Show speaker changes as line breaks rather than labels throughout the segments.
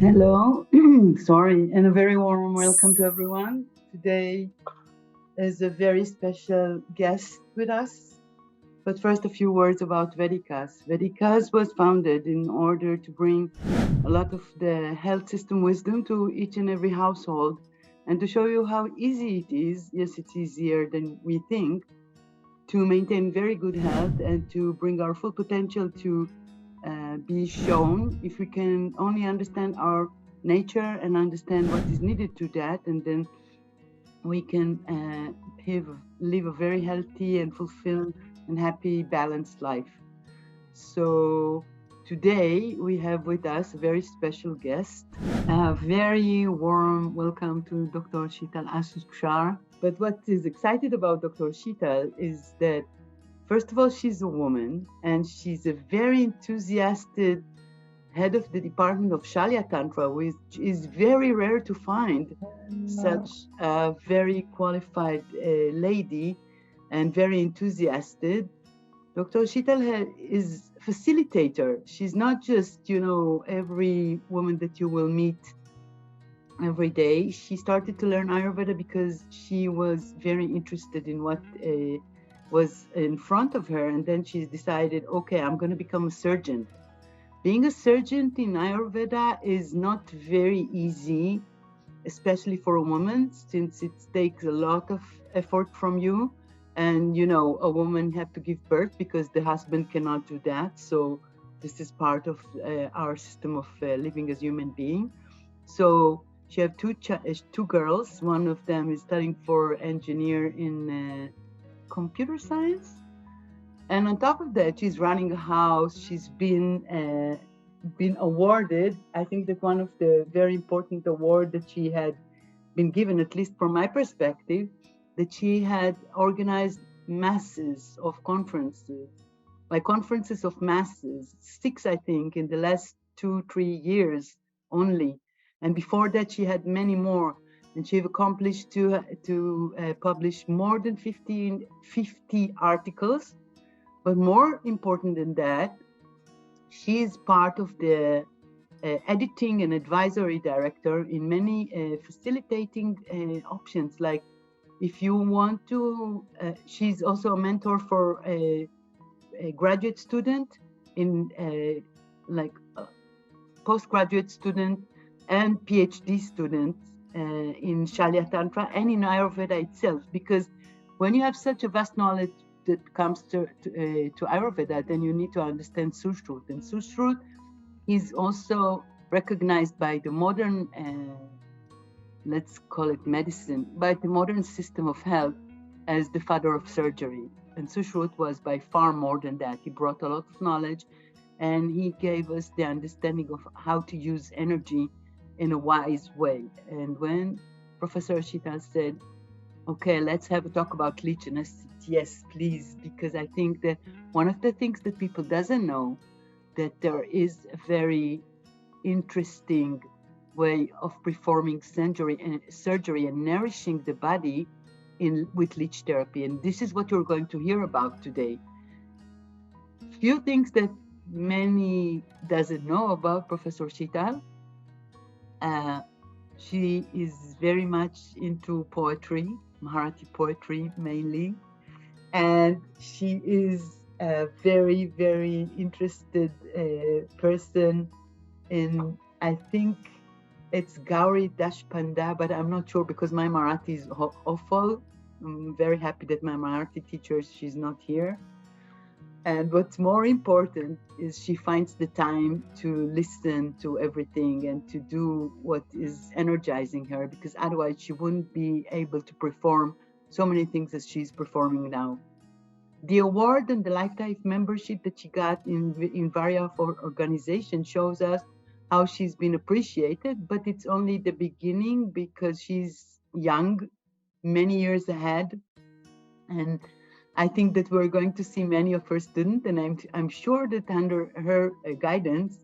Hello, sorry, and a very warm welcome to everyone. Today is a very special guest with us. But first, a few words about Vedicus. Vedicus was founded in order to bring a lot of the health system wisdom to each and every household and to show you how easy it is. Yes, it's easier than we think to maintain very good health and to bring our full potential to be shown if we can only understand our nature and understand what is needed to that, and then we can live a very healthy and fulfilled and happy, balanced life. So today we have with us a very special guest. A very warm welcome to Dr. Sheetal Asutksar. But what is exciting about Dr. Sheetal is that, first of all, she's a woman and she's a very enthusiastic head of the department of Shalya Tantra, which is very rare to find such a very qualified lady and very enthusiastic. Dr. Sheetal is facilitator. She's not just, every woman that you will meet every day. She started to learn Ayurveda because she was very interested in what was in front of her. And then she decided, okay, I'm going to become a surgeon. Being a surgeon in Ayurveda is not very easy, especially for a woman, since it takes a lot of effort from you. And, a woman have to give birth because the husband cannot do that. So this is part of our system of living as human being. So she have two girls. One of them is studying for engineer in computer science. And on top of that, she's running a house. She's been awarded. I think that one of the very important award that she had been given, at least from my perspective, that she had organized masses of conferences, like conferences of masses, 6, I think, in the last 2-3 years only. And before that, she had many more. And she accomplished to publish more than 50 articles. But more important than that, she is part of the editing and advisory director in many facilitating options. Like if you want to, she's also a mentor for a graduate student in postgraduate student and Ph.D. students in Shalya Tantra and in Ayurveda itself. Because when you have such a vast knowledge that comes to Ayurveda, then you need to understand Sushruta. And Sushruta is also recognized by the modern, let's call it medicine, by the modern system of health as the father of surgery. And Sushruta was by far more than that. He brought a lot of knowledge and he gave us the understanding of how to use energy in a wise way. And when Professor Sheetal said, okay, let's have a talk about Leech, and I said, yes, please, because I think that one of the things that people doesn't know, that there is a very interesting way of performing surgery and nourishing the body with Leech therapy. And this is what you're going to hear about today. Few things that many doesn't know about Professor Sheetal. She is very much into poetry, Marathi poetry mainly, and she is a very, very interested person in, I think it's Gauri Dashpanda, but I'm not sure because my Marathi is awful. I'm very happy that my Marathi teacher, she's not here. And what's more important is she finds the time to listen to everything and to do what is energizing her, because otherwise she wouldn't be able to perform so many things as she's performing now. The award and the lifetime membership that she got in various organizations shows us how she's been appreciated, but it's only the beginning because she's young, many years ahead. And I think that we're going to see many of her students, and I'm sure that under her guidance,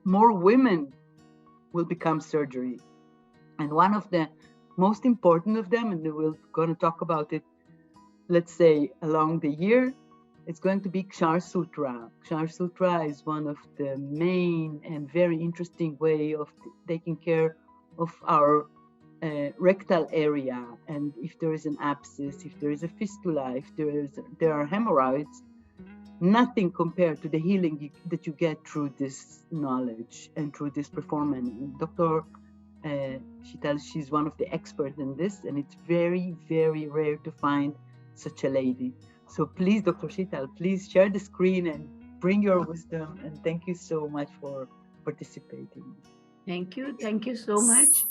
more women will become surgery. And one of the most important of them, and we're going to talk about it, let's say, along the year, It's going to be Kshar Sutra. Kshar Sutra is one of the main and very interesting way of taking care of our rectal area. And if there is an abscess, if there is a fistula, if there are hemorrhoids, nothing compared to the healing that you get through this knowledge and through this performance. Dr. Sheetal, she's one of the experts in this, and it's very, very rare to find such a lady. So please, Dr. Sheetal, please share the screen and bring your wisdom. And thank you so much for participating.
Thank you so much,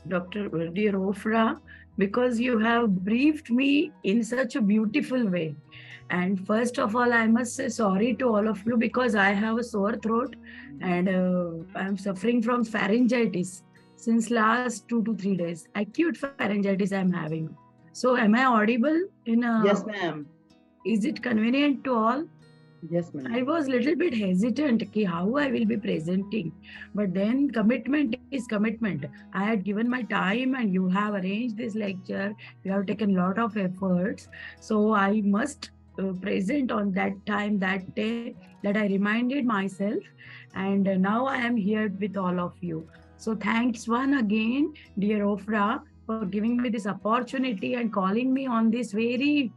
Dr. Dear Ofra, because you have briefed me in such a beautiful way. And first of all, I must say sorry to all of you because I have a sore throat and I'm suffering from pharyngitis since last 2 to 3 days. Acute pharyngitis I'm having. So am I audible in a...
Yes, ma'am.
Is it convenient to all?
Yes, ma'am.
I was a little bit hesitant how I will be presenting, but then commitment is commitment. I had given my time and you have arranged this lecture. You have taken a lot of efforts. So I must present on that time, that day that I reminded myself. And now I am here with all of you. So thanks one again, dear Ofra, for giving me this opportunity and calling me on this very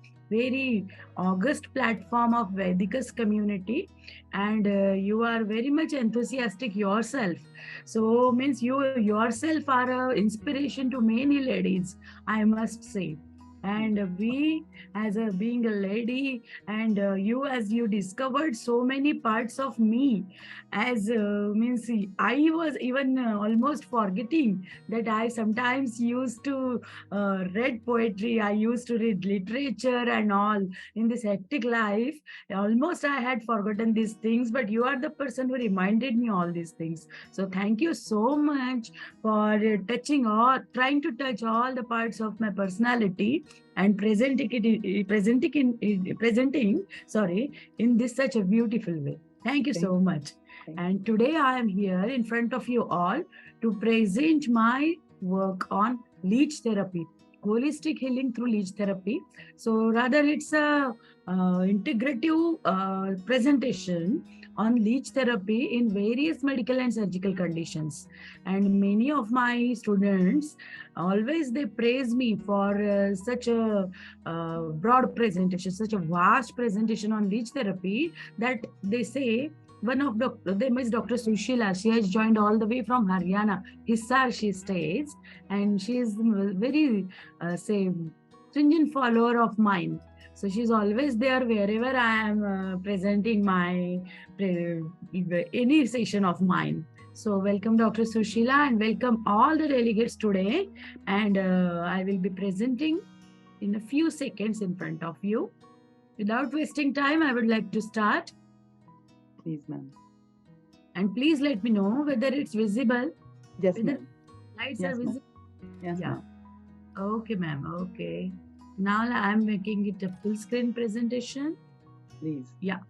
august platform of Vedicus community, and you are very much enthusiastic yourself. So means you yourself are an inspiration to many ladies, I must say. And we as a being a lady, and you as you discovered so many parts of me, as means I was even almost forgetting that I sometimes used to read poetry, I used to read literature and all in this hectic life. Almost I had forgotten these things, but you are the person who reminded me all these things. So thank you so much for trying to touch all the parts of my personality and presenting in this such a beautiful way. Thank you so much. And today I am here in front of you all to present my work on Leech therapy, holistic healing through Leech therapy. So rather it's a integrative presentation on Leech therapy in various medical and surgical conditions. And many of my students always they praise me for such a broad presentation, such a vast presentation on Leech therapy, that they say one of them is Dr. Sushruta. She has joined all the way from Haryana. Hisar she stays, and she is very stringent follower of mine. So she's always there wherever I am presenting my any session of mine. So welcome Dr. Sushila and welcome all the delegates today. And I will be presenting in a few seconds in front of you. Without wasting time, I would like to start.
Please, ma'am.
And please let me know whether it's visible.
Yes, ma'am.
Lights are visible.
Yes,
yeah.
Ma'am.
Okay, ma'am. Okay. Now I'm making it a full screen presentation.
Please.
Yeah.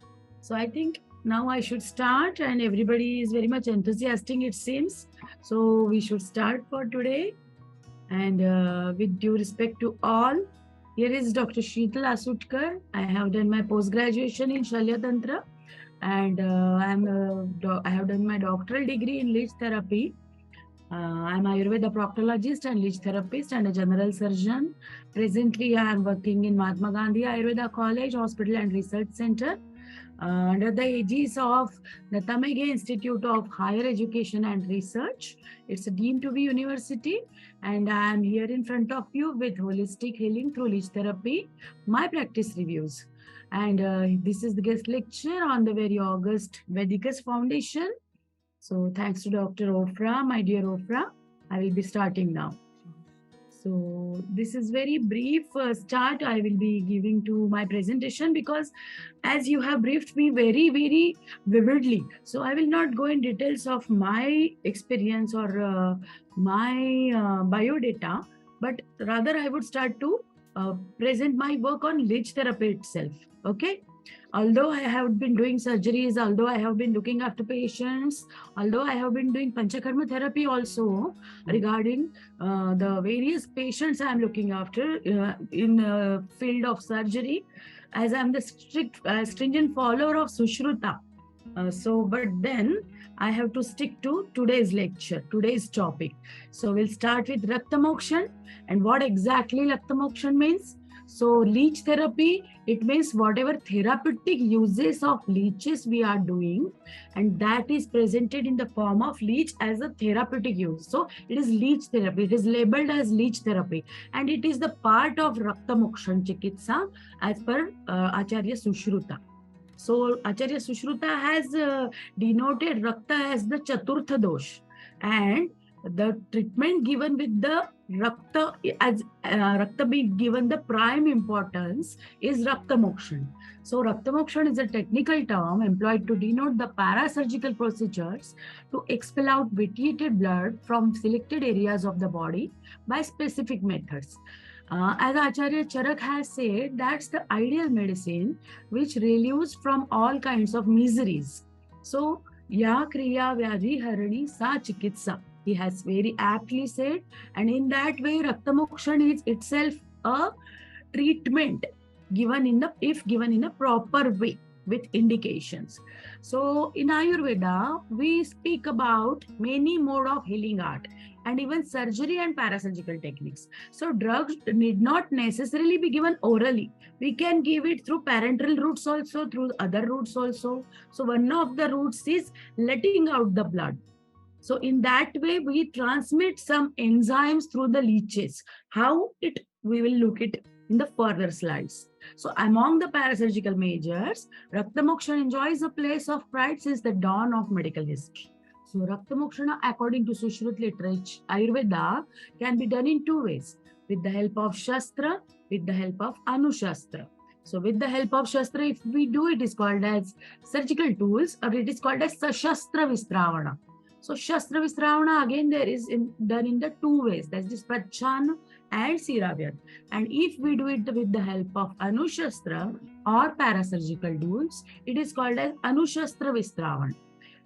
So I think now I should start, and everybody is very much enthusiastic, it seems. So we should start for today. And with due respect to all, here is Dr. Sheetal Asutksar. I have done my post-graduation in Shalya Tantra, and I have done my doctoral degree in Leech therapy. I'm Ayurveda proctologist and Leech therapist and a general surgeon. Presently, I am working in Mahatma Gandhi Ayurveda College, Hospital and Research Center under the aegis of the Tamege Institute of Higher Education and Research. It's deemed to be university, and I am here in front of you with holistic healing through Leech therapy, my practice reviews. And this is the guest lecture on the very august Vedicus Foundation. So thanks to Dr. Ofra, my dear Ofra. I will be starting now. So this is very brief start I will be giving to my presentation, because as you have briefed me very vividly, so I will not go in details of my experience or my biodata, but rather I would start to present my work on Leech therapy itself. Okay. Although I have been doing surgeries, although I have been looking after patients, although I have been doing panchakarma therapy also regarding the various patients I am looking after in field of surgery, as I'm the stringent follower of Sushruta. But then I have to stick to today's lecture, today's topic. So we'll start with Rakta Mokshan. And what exactly Rakta Mokshan means? So leech therapy, it means whatever therapeutic uses of leeches we are doing, and that is presented in the form of leech as a therapeutic use. So it is leech therapy. It is labeled as leech therapy, and it is the part of Rakta Mokshan Chikitsa as per Acharya Sushruta. So Acharya Sushruta has denoted Rakta as the Chaturtha dosh, and the treatment given with the Rakta, as Rakta being given the prime importance, is Rakta Mokshan. So Rakta Mokshan is a technical term employed to denote the parasurgical procedures to expel out vitiated blood from selected areas of the body by specific methods. As Acharya Charak has said, that's the ideal medicine which relieves from all kinds of miseries. So, Ya Kriya Vyadhi Harani Sa Chikitsa, he has very aptly said, and in that way, Rakta Mokshan is itself a treatment given in a proper way with indications. So in Ayurveda, we speak about many mode of healing art and even surgery and parasurgical techniques. So drugs need not necessarily be given orally. We can give it through parenteral routes also, through other routes also. So one of the routes is letting out the blood. So in that way, we transmit some enzymes through the leeches. How it, we will look it in the further slides. So among the parasurgical measures, Rakta Mokshan enjoys a place of pride since the dawn of medical history. So Rakta Mokshana, according to Sushruta literature, Ayurveda, can be done in two ways: with the help of Shastra, with the help of Anushastra. So with the help of Shastra, if we do, it is called as surgical tools, or it is called as Sashastra Vistravana. So Shastra Vistravana, again, there is done in the two ways, that is Prachana and Siravyad. And if we do it with the help of Anushastra or parasurgical tools, it is called as Anushastra Vistravana.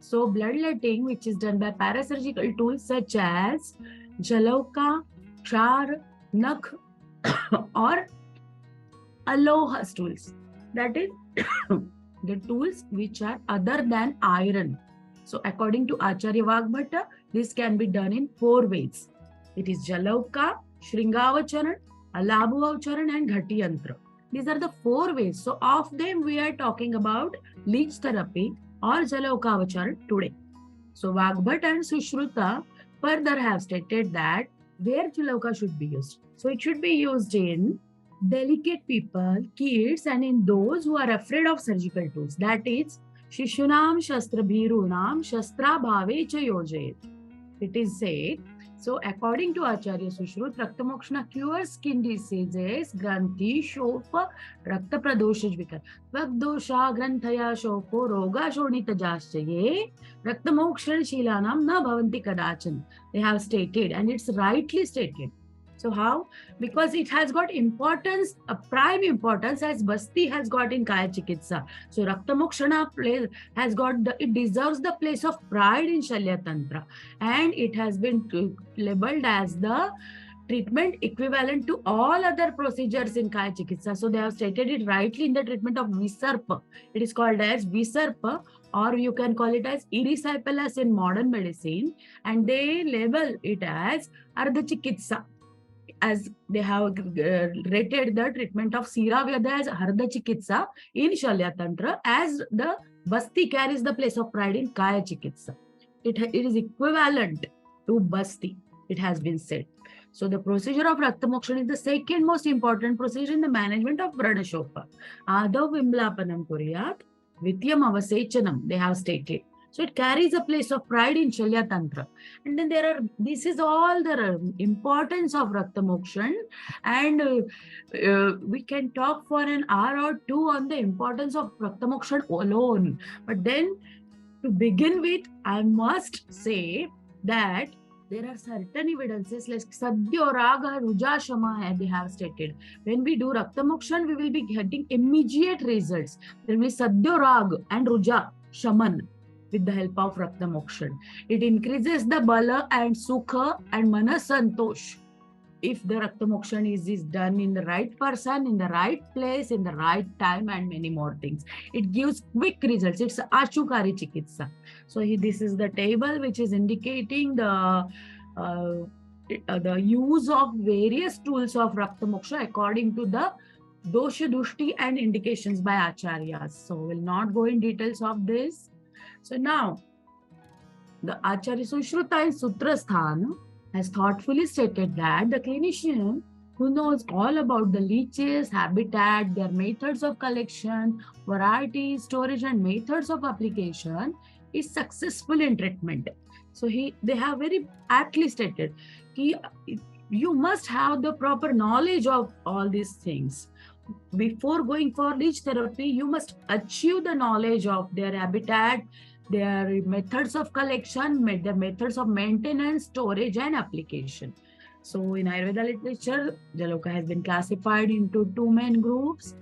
So bloodletting, which is done by parasurgical tools such as Jalauka, Char, Nakh or Aloha tools. That is the tools which are other than iron. So according to Acharya Vagbhata, this can be done in four ways. It is Jalauka, Shringavacharan, Alabhuavacharan and Ghatiyantra. These are the four ways. So of them we are talking about leech therapy or Jalaukavacharan today. So Vagbhat and Sushruta further have stated that where Jalauka should be used. So it should be used in delicate people, kids, and in those who are afraid of surgical tools. That is Shishunam Shastra Bhirunam Shastra Bhave Cha Yojayet. It is said. So according to Acharya Sushruta, Rakta Mokshana cures skin diseases, Granthi, Shopa, Rakta Pradosha Vikar, Vagdosha, Granthaya, Shopo, Roga, Shonita Jashaye, Rakta Mokshan Shilanam Na Bhavanti Kadachan. They have stated, and it's rightly stated. So how? Because it has got importance, a prime importance, as Basti has got in Kaya Chikitsa. So Rakta Mokshana has got it deserves the place of pride in Shalya Tantra, and it has been labeled as the treatment equivalent to all other procedures in Kaya Chikitsa. So they have stated it rightly in the treatment of Visarpa. It is called as Visarpa, or you can call it as erysipelas in modern medicine, and they label it as Ardha Chikitsa, as they have rated the treatment of Siravyada as Ardha Chikitsa in Shalya Tantra, as the Basti carries the place of pride in Kaya Chikitsa. It is equivalent to Basti, it has been said. So the procedure of Rakta Mokshan is the second most important procedure in the management of Pranashopa. Adav Vimlapanam Kuryat, Vityam Avasechanam, they have stated. So it carries a place of pride in Shalya Tantra. And then this is all the importance of Rakta Mokshan. And we can talk for an hour or two on the importance of Rakta Mokshan alone. But then to begin with, I must say that there are certain evidences like Sadhya Raga Ruja Shama, they have stated. When we do Rakta Mokshan, we will be getting immediate results. There will be Sadhya Raga and Ruja Shaman with the help of Rakta Mokshan. It increases the Bala and Sukha and Mana Santosh. if the Rakta Mokshan is done in the right person, in the right place, in the right time, and many more things. It gives quick results. It's Ashukari Chikitsa. So this is the table which is indicating the use of various tools of Rakta Moksha according to the Dosha Dushti and indications by Acharyas. So we'll not go in details of this. So now, the Acharya Sushruta in Sutrasthana has thoughtfully stated that the clinician who knows all about the leeches, habitat, their methods of collection, variety, storage, and methods of application is successful in treatment. So they have very aptly stated you must have the proper knowledge of all these things. Before going for leech therapy, you must achieve the knowledge of their habitat, their methods of collection, their methods of maintenance, storage, and application. So in Ayurveda literature, Jaloka has been classified into two main groups.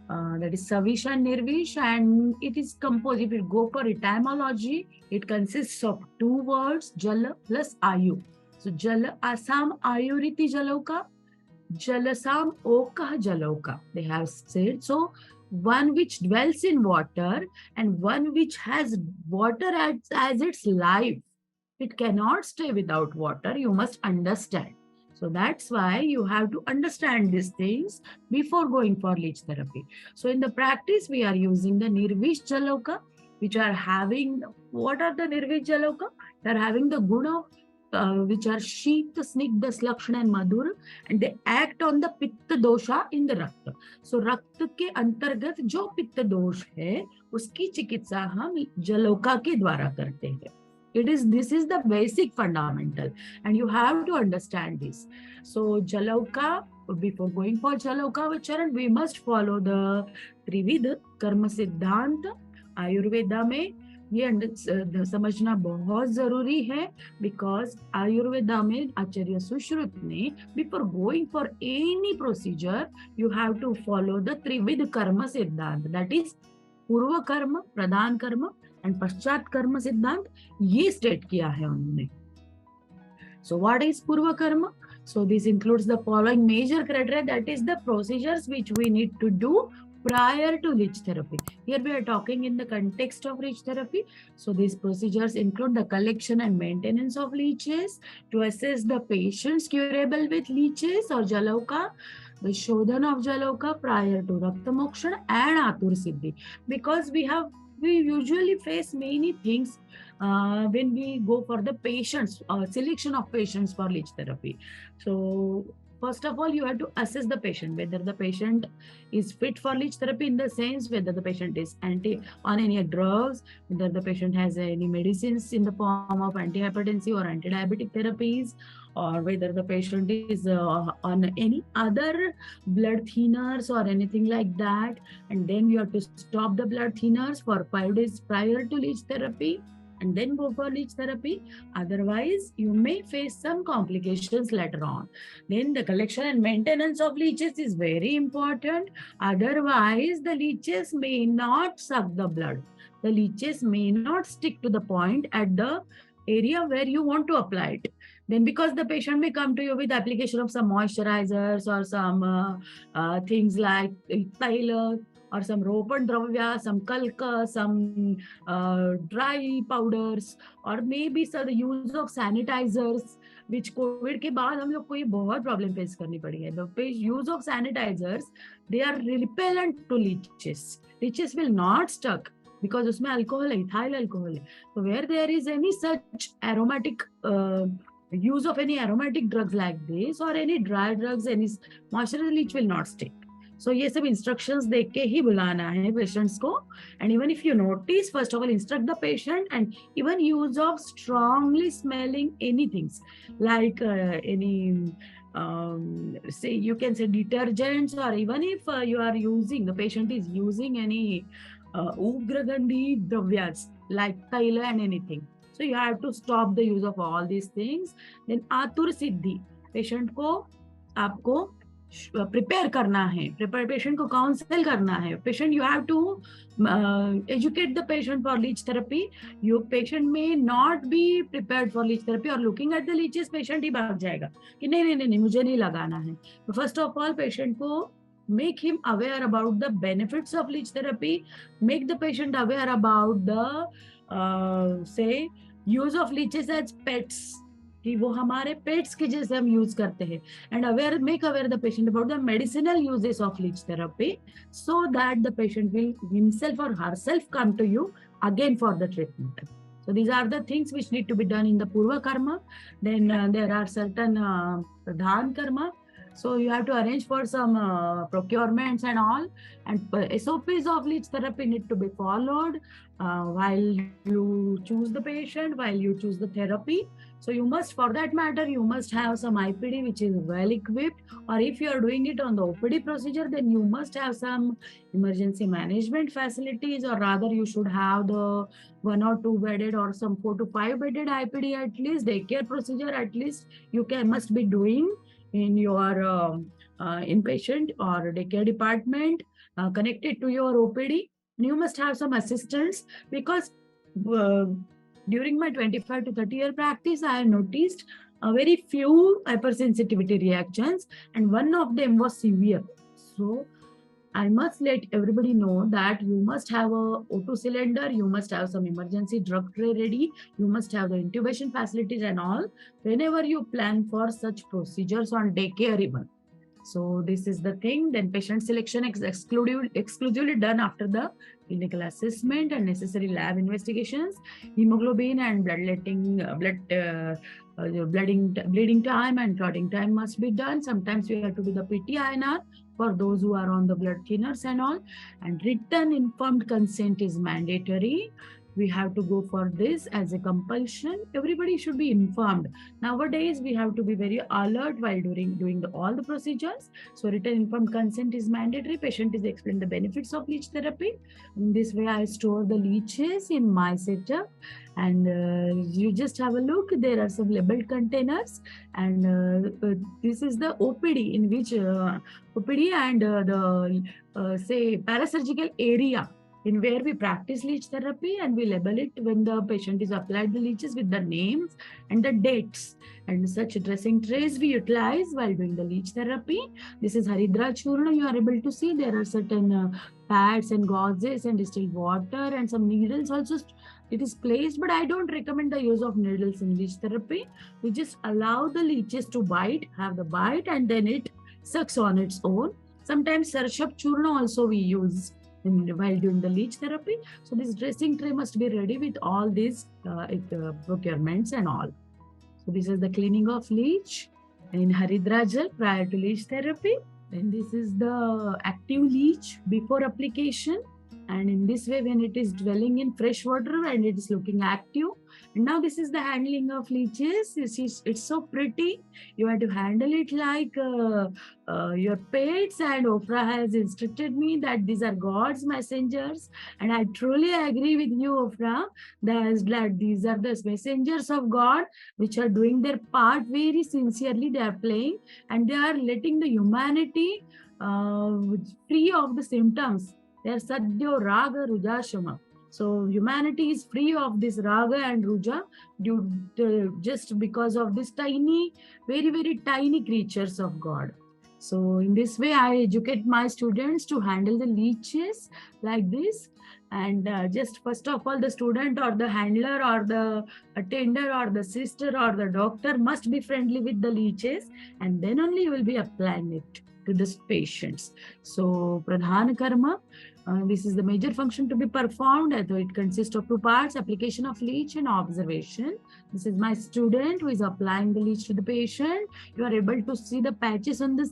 That is Savish and Nirvish, and it is composed. If you go for etymology, it consists of two words, Jala plus Ayu. So Jala Asam Ayuriti Jaloka, Jalasam Okah Jaloka. They have said so. One which dwells in water and one which has water as its life. It cannot stay without water. You must understand. So that's why you have to understand these things before going for leech therapy. So in the practice, we are using the Nirvish Jaloka, which are having, what are the Nirvish Jaloka? They are having the guna, which are Sheet, Snigdha, Slakshana and Madhur, and they act on the Pitta dosha in the Rakta. So Rakta के अंतर्गत जो पित्त दोष है उसकी चिकित्सा हम जलोका के द्वारा करते हैं. This is the basic fundamental, and you have to understand this. So Jaloka, before going for Jaloka Vacharan, we must follow the Trivid Karma Siddhant. Ayurveda में ये समझना बहुत जरूरी है, बिकॉज आयुर्वेदा में आचार्य सुश्रुत ने before going for any procedure you have to follow the trividha karma सिद्धांत, that is पूर्व कर्म, प्रधान कर्म एंड पश्चात कर्म सिद्धांत, ये स्टेट किया है उन्होंने. So what is Purva Karma? So this includes the following major criteria, that is the procedures which we need to do prior to leech therapy. Here we are talking in the context of leech therapy. So these procedures include the collection and maintenance of leeches, to assess the patients curable with leeches or Jaloka, the Shodhan of Jaloka prior to Rakta Mokshan and Atur Siddhi. Because we usually face many things when we go for the patients, selection of patients for leech therapy. So first of all, you have to assess the patient, whether the patient is fit for leech therapy, in the sense whether the patient is on any drugs, whether the patient has any medicines in the form of antihypertensive or antidiabetic therapies, or whether the patient is on any other blood thinners or anything like that. And then you have to stop the blood thinners for 5 days prior to leech therapy, and then go for leech therapy. Otherwise, you may face some complications later on. Then the collection and maintenance of leeches is very important. Otherwise, the leeches may not suck the blood. The leeches may not stick to the point at the area where you want to apply it. Then because the patient may come to you with application of some moisturizers or some things like Taila, or some ropan dravya, some kalka, some dry powders, or maybe the use of sanitizers, which COVID के बाद हम लोग को ये बहुत problem face करनी पड़ी है. The use of sanitizers, they are repellent to leeches. Leeches will not stuck because उसमें alcohol है, ethyl alcohol है. So where there is any such aromatic use of any aromatic drugs like this, or any dry drugs, any moisturizer, leech will not stick. So ये सब instructions देख के ही बुलाना है patients को. And even if you notice, first of all, instruct the patient, and even use of strongly smelling anything like any say you can say detergents, or even if you are using, the patient is using any Ugra Gandhi dravyas like Taila and anything. So you have to stop the use of all these things. Then Atur Siddhi, patient को आपको prepare करना है, prepare patient को counsel करना है, patient you have to educate the patient for leech therapy. Your patient may not be prepared for leech therapy, और looking at the leeches patient ही भाग जाएगा कि नहीं नहीं नहीं मुझे नहीं लगाना है. तो first of all patient को make him aware about the benefits of leech therapy, make the patient aware about the say use of leeches as pets, कि वो हमारे पेट्स के जैसे हम यूज करते हैं, and aware make aware the patient about the medicinal uses of leech therapy, so that the patient will himself or herself come to you again for the treatment. So these are the things which need to be done in the Purva Karma. Then there are certain Pradhan Karma. So you have to arrange for some procurements and all. And SOPs of leech therapy need to be followed while you choose the patient, while you choose the therapy. So you must, for that matter, you must have some IPD which is well equipped. Or if you are doing it on the OPD procedure, then you must have some emergency management facilities, or rather you should have the 1 or 2 bedded or some 4 to 5 bedded IPD at least, daycare procedure at least you must be doing in your inpatient or daycare department connected to your OPD. You must have some assistants, because during my 25 to 30 year practice, I have noticed a very few hypersensitivity reactions, and one of them was severe. So I must let everybody know that you must have a O2 cylinder, you must have some emergency drug tray ready, you must have the intubation facilities and all, whenever you plan for such procedures on daycare even. So this is the thing. Then patient selection is exclusively done after the clinical assessment and necessary lab investigations. Hemoglobin and bleeding time and clotting time must be done. Sometimes we have to do the PT-INR for those who are on the blood thinners and all. And written informed consent is mandatory. We have to go for this as a compulsion. Everybody should be informed. Nowadays, we have to be very alert while doing all the procedures. So written informed consent is mandatory. Patient is explained the benefits of leech therapy. In this way, I store the leeches in my setup. And you just have a look. There are some labeled containers. And this is the OPD, in which OPD and say parasurgical area in where we practice leech therapy, and we label it when the patient is applied the leeches with the names and the dates. And such dressing trays we utilize while doing the leech therapy. This is Haridra Churna. You are able to see there are certain pads and gauzes and distilled water and some needles also. It is placed, but I don't recommend the use of needles in leech therapy. We just allow the leeches to have the bite, and then it sucks on its own. Sometimes Sarshap Churna also we use while doing the leech therapy. So this dressing tray must be ready with all these procurements and all. So this is the cleaning of leech in Haridra gel prior to leech therapy. And this is the active leech before application. And in this way, when it is dwelling in fresh water and it is looking active. And now this is the handling of leeches. It's so pretty. You have to handle it like your pets, and Ofra has instructed me that these are God's messengers. And I truly agree with you, Ofra, that these are the messengers of God which are doing their part very sincerely. They are playing, and they are letting the humanity free of the symptoms. They are Sadhyo Raga Ruja Shama. So humanity is free of this Raga and Ruja just because of this tiny, very, very tiny creatures of God. So in this way, I educate my students to handle the leeches like this. And just first of all, the student or the handler or the attender or the sister or the doctor must be friendly with the leeches, and then only you will be applying it to the patients. So Pradhan Karma, this is the major function to be performed. It consists of 2 parts: application of leech and observation. This is my student who is applying the leech to the patient. You are able to see the patches on the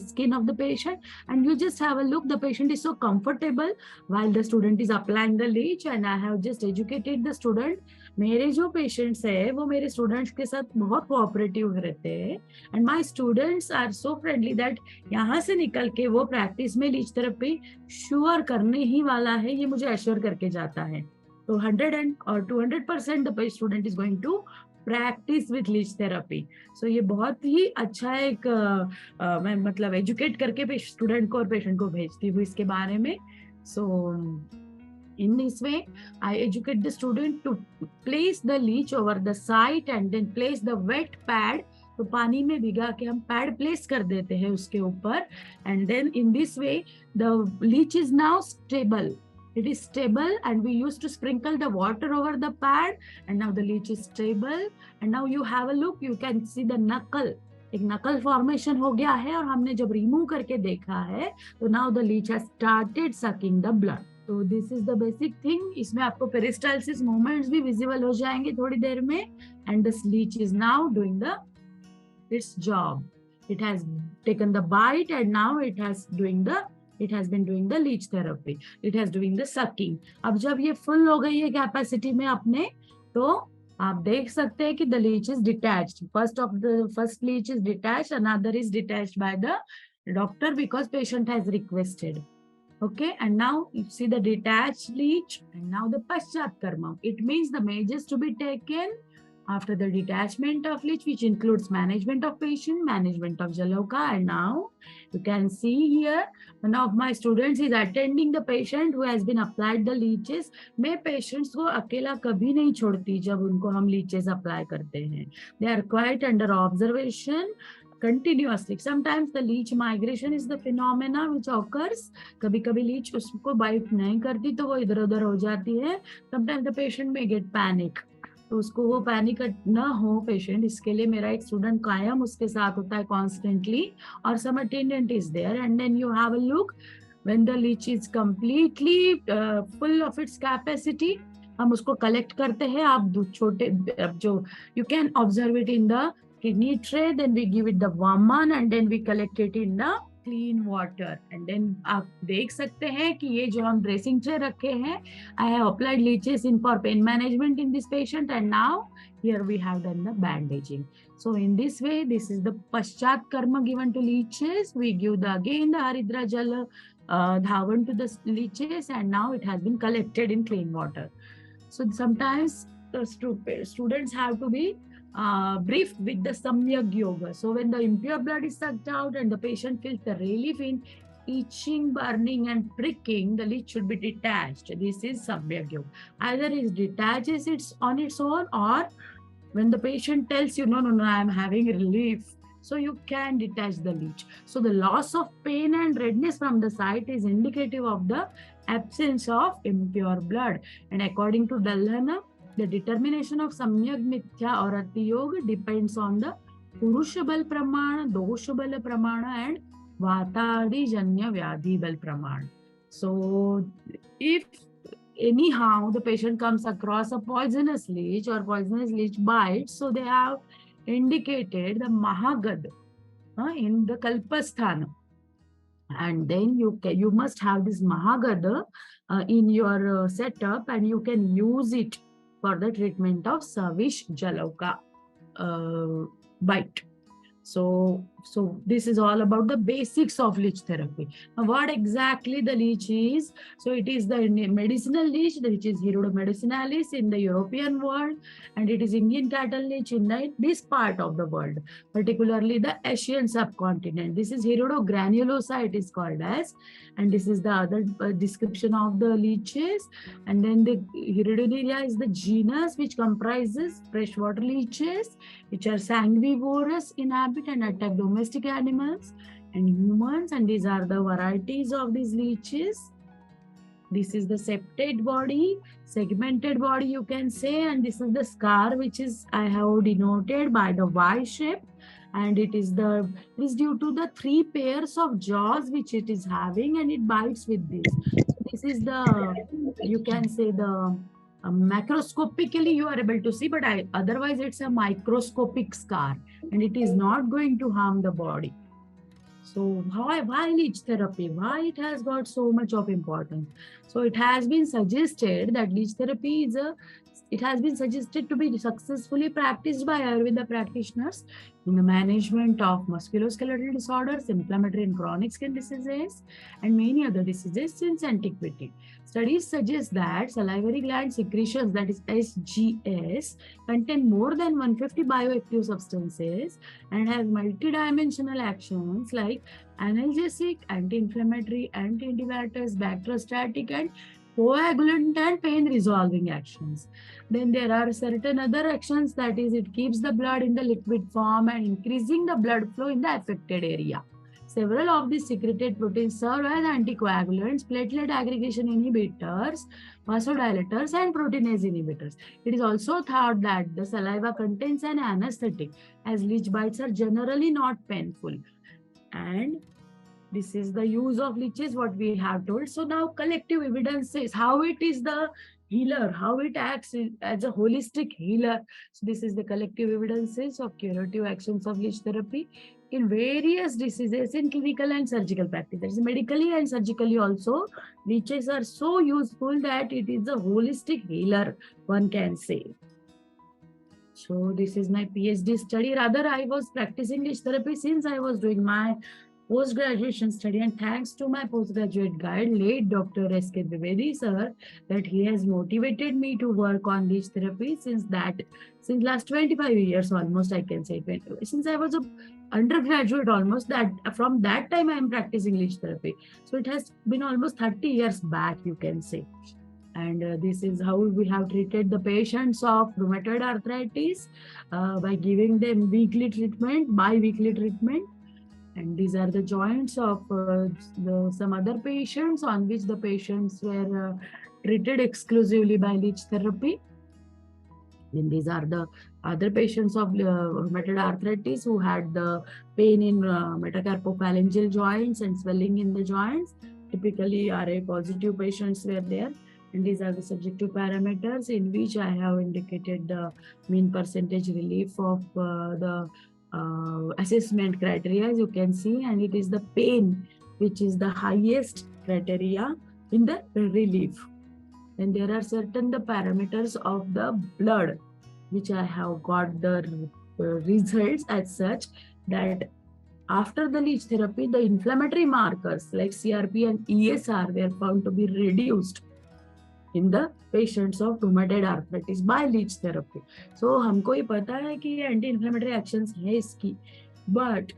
skin of the patient, and you just have a look. The patient is so comfortable while the student is applying the leech, and I have just educated the student. मेरे जो patients है वो मेरे students के साथ बहुत cooperative रहते हैं, and my students are so friendly that यहाँ से निकल के वो प्रैक्टिस में लीच थेरेपी श्योर करने ही वाला है, ये मुझे एश्योर करके जाता है. तो 100 और 200% the student is going to practise with leech therapy. So ये बहुत ही अच्छा एक मैं मतलब एजुकेट करके स्टूडेंट को और पेशेंट को भेजती हूँ इसके बारे में. सो in this way, I educate the student to place the leech over the site and then place the wet pad. तो पानी में भिगा के हम पैड प्लेस कर देते हैं उसके ऊपर. And then in this way the leech is now stable. It is stable and we used to sprinkle the water over the pad and now the leech is stable. And now you have a look, you can see the knuckle. एक नकल formation हो गया है और हमने जब remove करके देखा है तो now the leech has started sucking the blood. तो this is the basic thing. इसमें आपको पेरिस्टालसिस मूवमेंट्स भी विजिबल हो जाएंगे थोड़ी देर में. And this leech is now doing the it's job. It has taken the bite and now it has been doing the leech therapy. It has doing the sucking. अब जब ये full हो गई है कैपेसिटी में अपने, तो आप देख सकते हैं कि the leech is detached. First leech is detached, another is detached by the doctor because patient has requested. Okay, and now you see the detached leech and now the paschat karma. It means the measures to be taken after the detachment of leech, which includes management of patient, management of jaloka. And now you can see here, one of my students is attending the patient who has been applied the leeches. मैं patients को अकेला कभी नहीं छोड़ती जब उनको हम leeches apply करते हैं. They are quite under observation continuously. Sometimes the leech migration is the phenomena which occurs. कभी कभी leech उसको bite नहीं करती तो वो इधर उधर हो जाती है. Sometimes the patient may get panic. तो उसको वो पैनिक ना हो पेशेंट, इसके लिए मेरा एक स्टूडेंट कायम उसके साथ होता है कॉन्स्टेंटली, और some attendant is there. And then you have a look when the leech is completely full of its capacity. हम उसको कलेक्ट करते हैं. आप छोटे जो you can observe it in the kidney tray, then we give it the warm one and then we collect it in the clean water. And then आप देख सकते हैं कि ये जो हम ड्रेसिंग ट्रे रखे हैं, I have applied leeches in for pain management in this patient and now here we have done the bandaging. So in this way, this is the paschat karma given to leeches. We give the again the haridra jala dhavan to the leeches and now it has been collected in clean water. So sometimes the students have to be briefed with the samyak yoga. So when the impure blood is sucked out and the patient feels the relief in itching, burning and pricking, the leech should be detached. This is samyak yoga. Either it detaches it on its own, or when the patient tells you no, I am having relief, so you can detach the leech. So the loss of pain and redness from the site is indicative of the absence of impure blood. And according to Dalhana, the determination of samyak mithya or ati yoga depends on the purusha bal pramana, dosha bal pramana and vatadi janya vyadhi bal pramana. So if anyhow the patient comes across a poisonous leech or poisonous leech bites, so they have indicated the mahagad in the kalpasthana. And then you must have this mahagada in your setup, and you can use it for the treatment of Savish Jaloka bite. So this is all about the basics of leech therapy. Now, what exactly the leech is? So it is the medicinal leech, which is Hirudo medicinalis in the European world, and it is Indian cattle leech in this part of the world, particularly the Asian subcontinent. This is Hirudo granulosa, it is called as, and this is the other description of the leeches. And then the Hiridoneria is the genus which comprises freshwater leeches, which are sanguivorous in habit and attack domestic animals and humans. And these are the varieties of these leeches. This is the septate body, segmented body you can say, and this is the scar which is I have denoted by the Y shape, and it is due to the 3 pairs of jaws which it is having, and it bites with this. So this is the, you can say the macroscopically you are able to see, but otherwise it's a microscopic scar and it is not going to harm the body. So why leech therapy? Why it has got so much of importance? So it has been suggested that leech therapy is a it has been suggested to be successfully practiced by Ayurveda practitioners in the management of musculoskeletal disorders, inflammatory and chronic skin diseases, and many other diseases since antiquity. Studies suggest that salivary gland secretions, that is SGS, contain more than 150 bioactive substances and have multidimensional actions like analgesic, anti-inflammatory, anti-antibiotics, bacteriostatic, and coagulant and pain resolving actions. Then there are certain other actions, that is, it keeps the blood in the liquid form and increasing the blood flow in the affected area. Several of these secreted proteins serve as anticoagulants, platelet aggregation inhibitors, vasodilators, and proteinase inhibitors. It is also thought that the saliva contains an anesthetic, as leech bites are generally not painful. And this is the use of leeches, what we have told. So now collective evidence says how it is the healer, how it acts as a holistic healer. So this is the collective evidences of curative actions of leech therapy in various diseases in clinical and surgical practice. That is medically and surgically also, leeches are so useful that it is a holistic healer, one can say. So this is my PhD study. Rather, I was practicing leech therapy since I was doing my post-graduation study, and thanks to my postgraduate guide, late Dr. S.K. Dwivedi sir, that he has motivated me to work on leech therapy since last 25 years almost, I can say. Since I was a undergraduate almost, that from that time I am practicing leech therapy. So it has been almost 30 years back, you can say. And this is how we have treated the patients of rheumatoid arthritis by giving them weekly treatment, bi-weekly treatment. And these are the joints of some other patients on which the patients were treated exclusively by leech therapy. Then these are the other patients of rheumatoid arthritis who had the pain in metacarpophalangeal joints and swelling in the joints. Typically, RA positive patients were there. And these are the subjective parameters in which I have indicated the mean percentage relief of the assessment criteria, as you can see, and it is the pain which is the highest criteria in the relief. And there are certain the parameters of the blood which I have got the results as such that after the leech therapy, the inflammatory markers like CRP and ESR were found to be reduced in the patients of rheumatoid arthritis by leech therapy. So हमको ये पता है कि ये anti-inflammatory actions है इसकी, but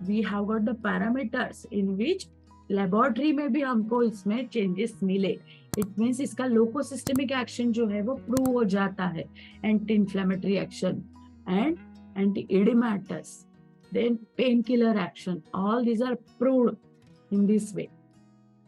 we have got the parameters in which laboratory में भी हमको इसमें changes मिले. It means इसका locosystemic action जो है वो prove हो जाता है, anti-inflammatory action and anti-edematous, then painkiller action. All these are proved in this way.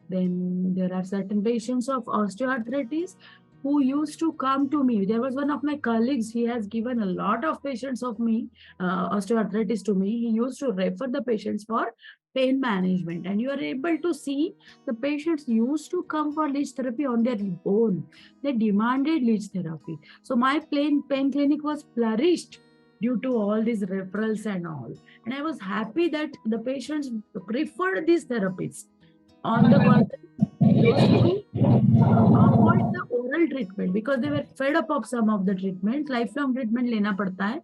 Then there are certain patients of osteoarthritis who used to come to me. There was one of my colleagues, he has given a lot of patients of me, osteoarthritis to me. He used to refer the patients for pain management. And you are able to see the patients used to come for leech therapy on their own. They demanded leech therapy. So my pain clinic was flourished due to all these referrals and all. And I was happy that the patients preferred these therapies. On the contrary, avoid the oral treatment because they were fed up of some of the treatment. Lifelong treatment lena padta hai.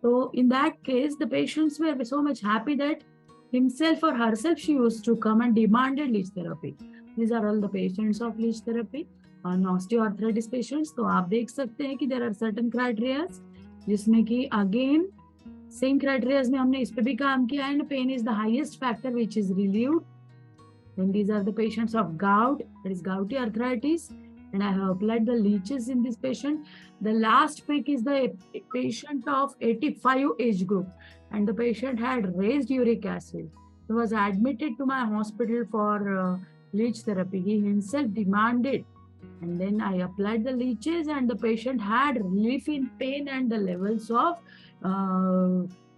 So in that case, the patients were so much happy that himself or herself she used to come and demanded leech therapy. These are all the patients of leech therapy. On osteoarthritis patients, तो आप देख सकते हैं कि there are certain criteria जिसमें कि again same criteria में हमने इस पे भी काम किया and pain is the highest factor which is relieved. And these are the patients of gout, that is gouty arthritis, and I have applied the leeches in this patient. The last pick is the patient of 85 age group, and the patient had raised uric acid. He was admitted to my hospital for leech therapy. He himself demanded, and then I applied the leeches, and the patient had relief in pain and the levels of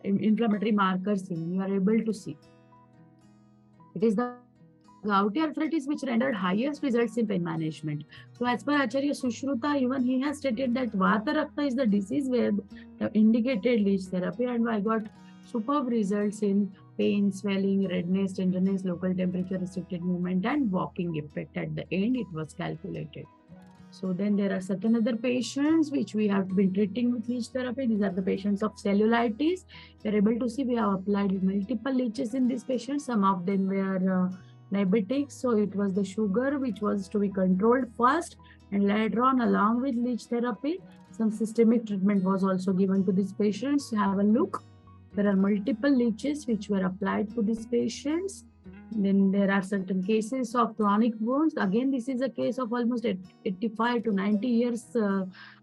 inflammatory markers. You are able to see. It is the gouty arthritis which rendered highest results in pain management. So as per Acharya Sushruta, even he has stated that Vata Rakta is the disease where the indicated leech therapy, and I got superb results in pain, swelling, redness, tenderness, local temperature, restricted movement, and walking effect. At the end, it was calculated. So then there are certain other patients which we have been treating with leech therapy. These are the patients of cellulitis. We're able to see we have applied multiple leeches in these patients. Some of them were diabetics. So it was the sugar which was to be controlled first, and later on, along with leech therapy, some systemic treatment was also given to these patients. Have a look. There are multiple leeches which were applied to these patients. Then there are certain cases of chronic wounds. Again, this is a case of almost 85 to 90 years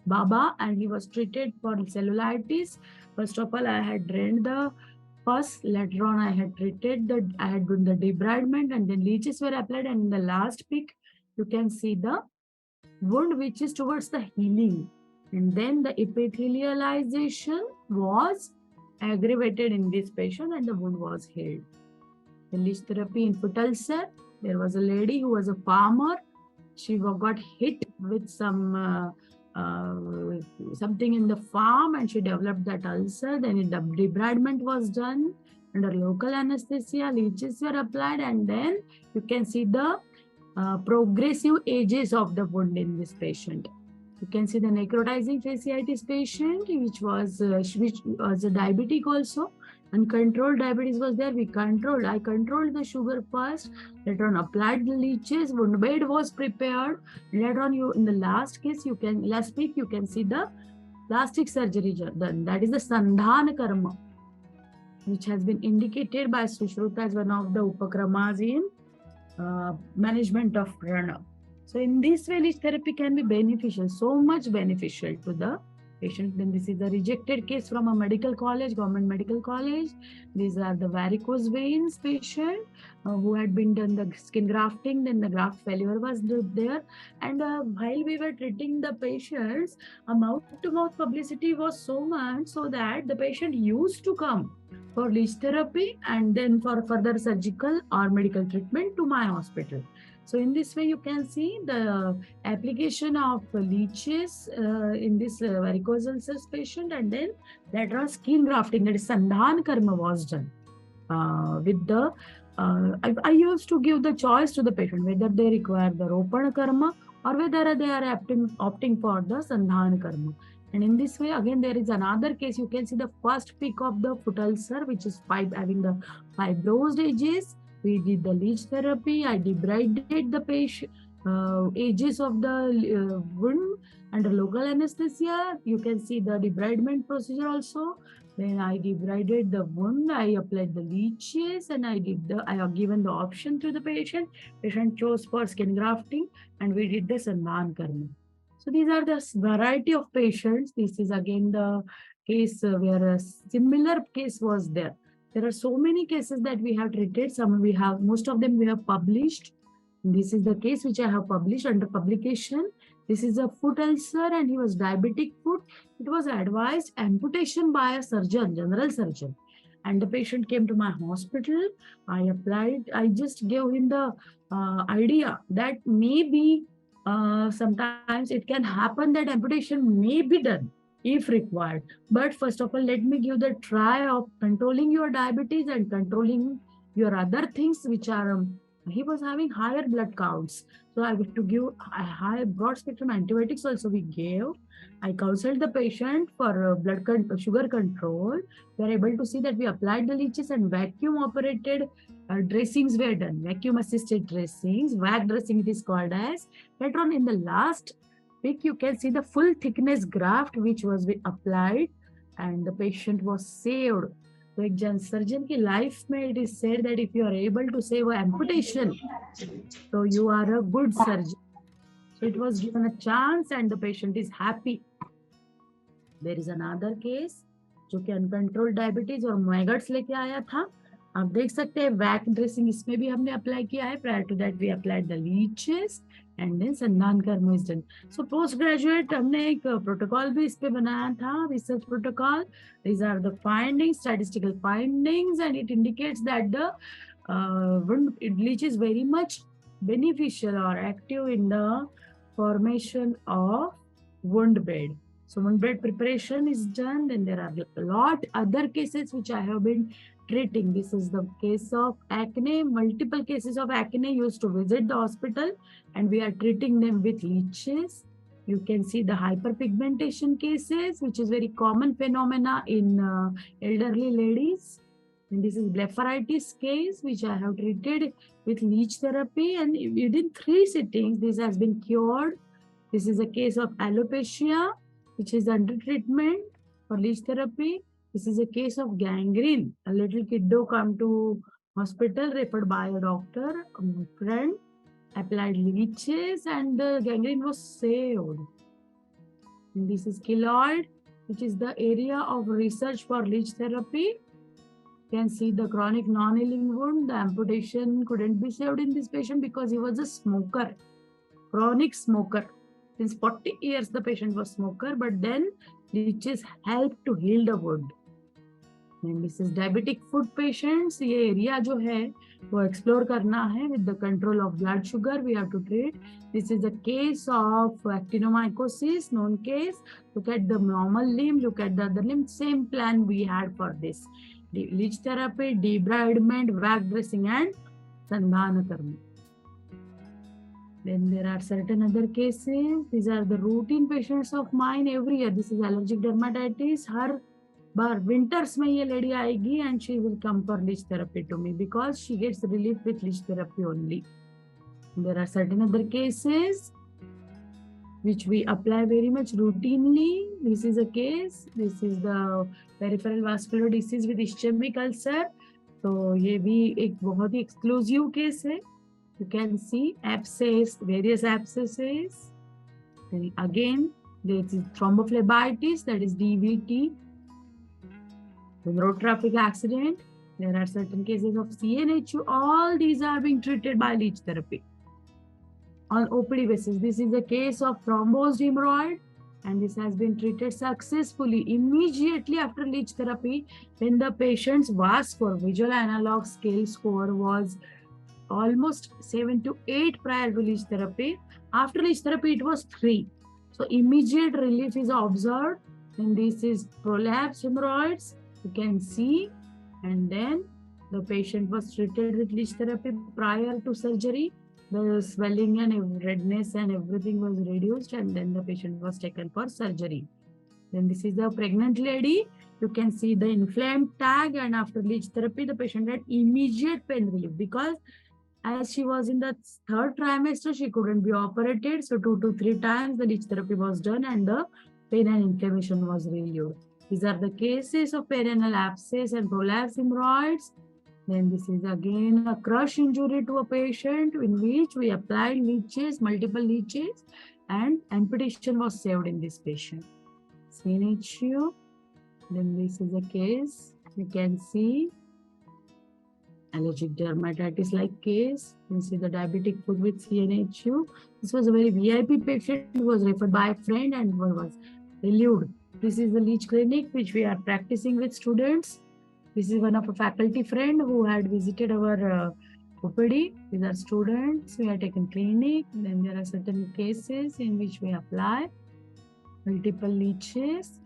Baba, and he was treated for cellulitis. First of all, I had drained the pus. Later on, I had done the debridement, and then leeches were applied. And in the last peak, you can see the wound which is towards the healing. And then the epithelialization was aggravated in this patient, and the wound was healed. The leech therapy in foot ulcer, there was a lady who was a farmer. She got hit with something in the farm, and she developed that ulcer. Then the debridement was done under local anesthesia. Leeches were applied, and then you can see the progressive ages of the wound in this patient. You can see the necrotizing fasciitis patient, which was a diabetic also. Uncontrolled diabetes was there. I controlled the sugar first. Later on, applied the leeches. Wound bed was prepared. Later on, in the last week, you can see the plastic surgery done. That is the Sandhan Karma, which has been indicated by Sushruta as one of the upakramas in management of prana. So in this way, leech therapy can be beneficial, so much beneficial to the patient. Then this is a rejected case from a medical college, government medical college. These are the varicose veins patient who had been done the skin grafting. Then the graft failure was there. And while we were treating the patients, mouth-to-mouth publicity was so much so that the patient used to come for leech therapy and then for further surgical or medical treatment to my hospital. So in this way, you can see the application of leeches in this varicose ulcers patient, and then later on skin grafting, that is Sandhan Karma, was done with the. I used to give the choice to the patient whether they require the Ropan Karma or whether they are opting for the Sandhan Karma. And in this way, again, there is another case. You can see the first peak of the foot ulcer, which is having the fibrosed edges. We did the leech therapy. I debrided the patient edges of the wound under local anesthesia. You can see the debridement procedure also. Then I debrided the wound. I applied the leeches, and I have given the option to the patient. Patient chose for skin grafting, and we did the Sandhan Karma. So these are the variety of patients. This is again the case where a similar case was there. There are so many cases that we have treated. Most of them we have published. This is the case which I have published under publication. This is a foot ulcer, and he was diabetic foot. It was advised amputation by a surgeon, general surgeon. And the patient came to my hospital. I just gave him the idea that maybe sometimes it can happen that amputation may be done if required. But first of all, let me give the try of controlling your diabetes and controlling your other things which are, he was having higher blood counts. So I have to give a high broad spectrum antibiotics also we gave. I counseled the patient for sugar control. We are able to see that we applied the leeches and vacuum operated dressings were done. Vacuum assisted dressings, VAC dressing it is called as. Later on in the last pic, you can see the full thickness graft which was applied, and the patient was saved. So एक surgeon की life में it is said that if you are able to save an amputation, so you are a good surgeon. So it was given a chance and the patient is happy. There is another case जो कि uncontrolled diabetes और maggots लेके आया था. आप देख सकते हैं वैक ड्रेसिंग इसमें भी हमने अप्लाई किया है. Prior to that we applied the leeches and then Sandhan Karma is done. So post graduate हमने एक protocol भी इस पे बनाया था, research protocol. These are the findings, statistical findings, and it indicates that the leech is very much beneficial or active in the formation of wound bed. So one bread preparation is done. Then there are a lot other cases which I have been treating. This is the case of acne. Multiple cases of acne used to visit the hospital, and we are treating them with leeches. You can see the hyperpigmentation cases, which is very common phenomena in elderly ladies. And this is blepharitis case, which I have treated with leech therapy, and within 3 sittings, this has been cured. This is a case of alopecia, which is under treatment for leech therapy. This is a case of gangrene. A little kiddo come to hospital, referred by a doctor, a friend, applied leeches, and the gangrene was saved. And this is keloid, which is the area of research for leech therapy. You can see the chronic non-healing wound. The amputation couldn't be saved in this patient because he was a smoker, chronic smoker. Since 40 years, the patient was smoker, but then leeches help to heal the wound. And this is diabetic foot patients. ये area जो है वो explore करना है with the control of blood sugar. We have to treat. This is a case of actinomycosis, known case. Look at the normal limb. Look at the other limb. Same plan we had for this. Leech therapy, debridement, vac dressing, and sandhana karma. Then there are certain other cases. These are the routine patients of mine every year. This is allergic dermatitis. Her bar winters में ये lady आएगी and she will come for leech therapy to me because she gets relief with leech therapy only. There are certain other cases which we apply very much routinely. This is a case. This is the peripheral vascular disease with ischemic ulcer. तो ये भी एक बहुत ही exclusive case है. You can see abscess, various abscesses. Then again, there is thrombophlebitis, that is DVT. Then road traffic accident. There are certain cases of CNHU. All these are being treated by leech therapy on OPD basis. This is a case of thrombosed hemorrhoid, and this has been treated successfully immediately after leech therapy when the patient's VAS score, visual analog scale score, was almost 7 to 8 prior to leech therapy. After leech therapy, it was 3. So immediate relief is observed. And this is prolapse hemorrhoids. You can see. And then the patient was treated with leech therapy prior to surgery. The swelling and redness and everything was reduced, and then the patient was taken for surgery. Then this is the pregnant lady. You can see the inflamed tag, and after leech therapy, the patient had immediate pain relief because as she was in the 3rd trimester, she couldn't be operated. So 2 to 3 times the leech therapy was done and the pain and inflammation was relieved. These are the cases of perineal abscess and prolapse hemorrhoids. Then this is again a crush injury to a patient in which we applied leeches, multiple leeches, and amputation was saved in this patient. CNHU. Then this is a case. You can see allergic dermatitis like case. You can see the diabetic foot with CNHU. This was a very VIP patient who was referred by a friend and was relieved. This is the leech clinic which we are practicing with students. This is one of a faculty friend who had visited our OPD. These are students. We are taking clinic. Then there are certain cases in which we apply multiple leeches.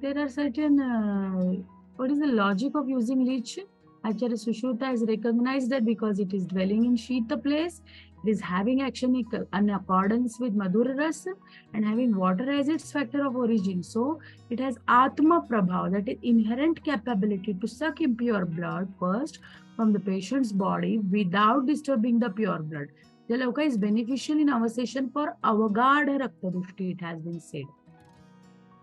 There are certain, what is the logic of using leech? Acharya Sushruta has recognized that because it is dwelling in Sheetal place, it is having action in accordance with Madhura Rasa and having water as its factor of origin. So it has Atma Prabhav, that is inherent capability to suck impure blood first from the patient's body without disturbing the pure blood. Jalauka is beneficial in avasation for Avagadha Raktadushti, it has been said.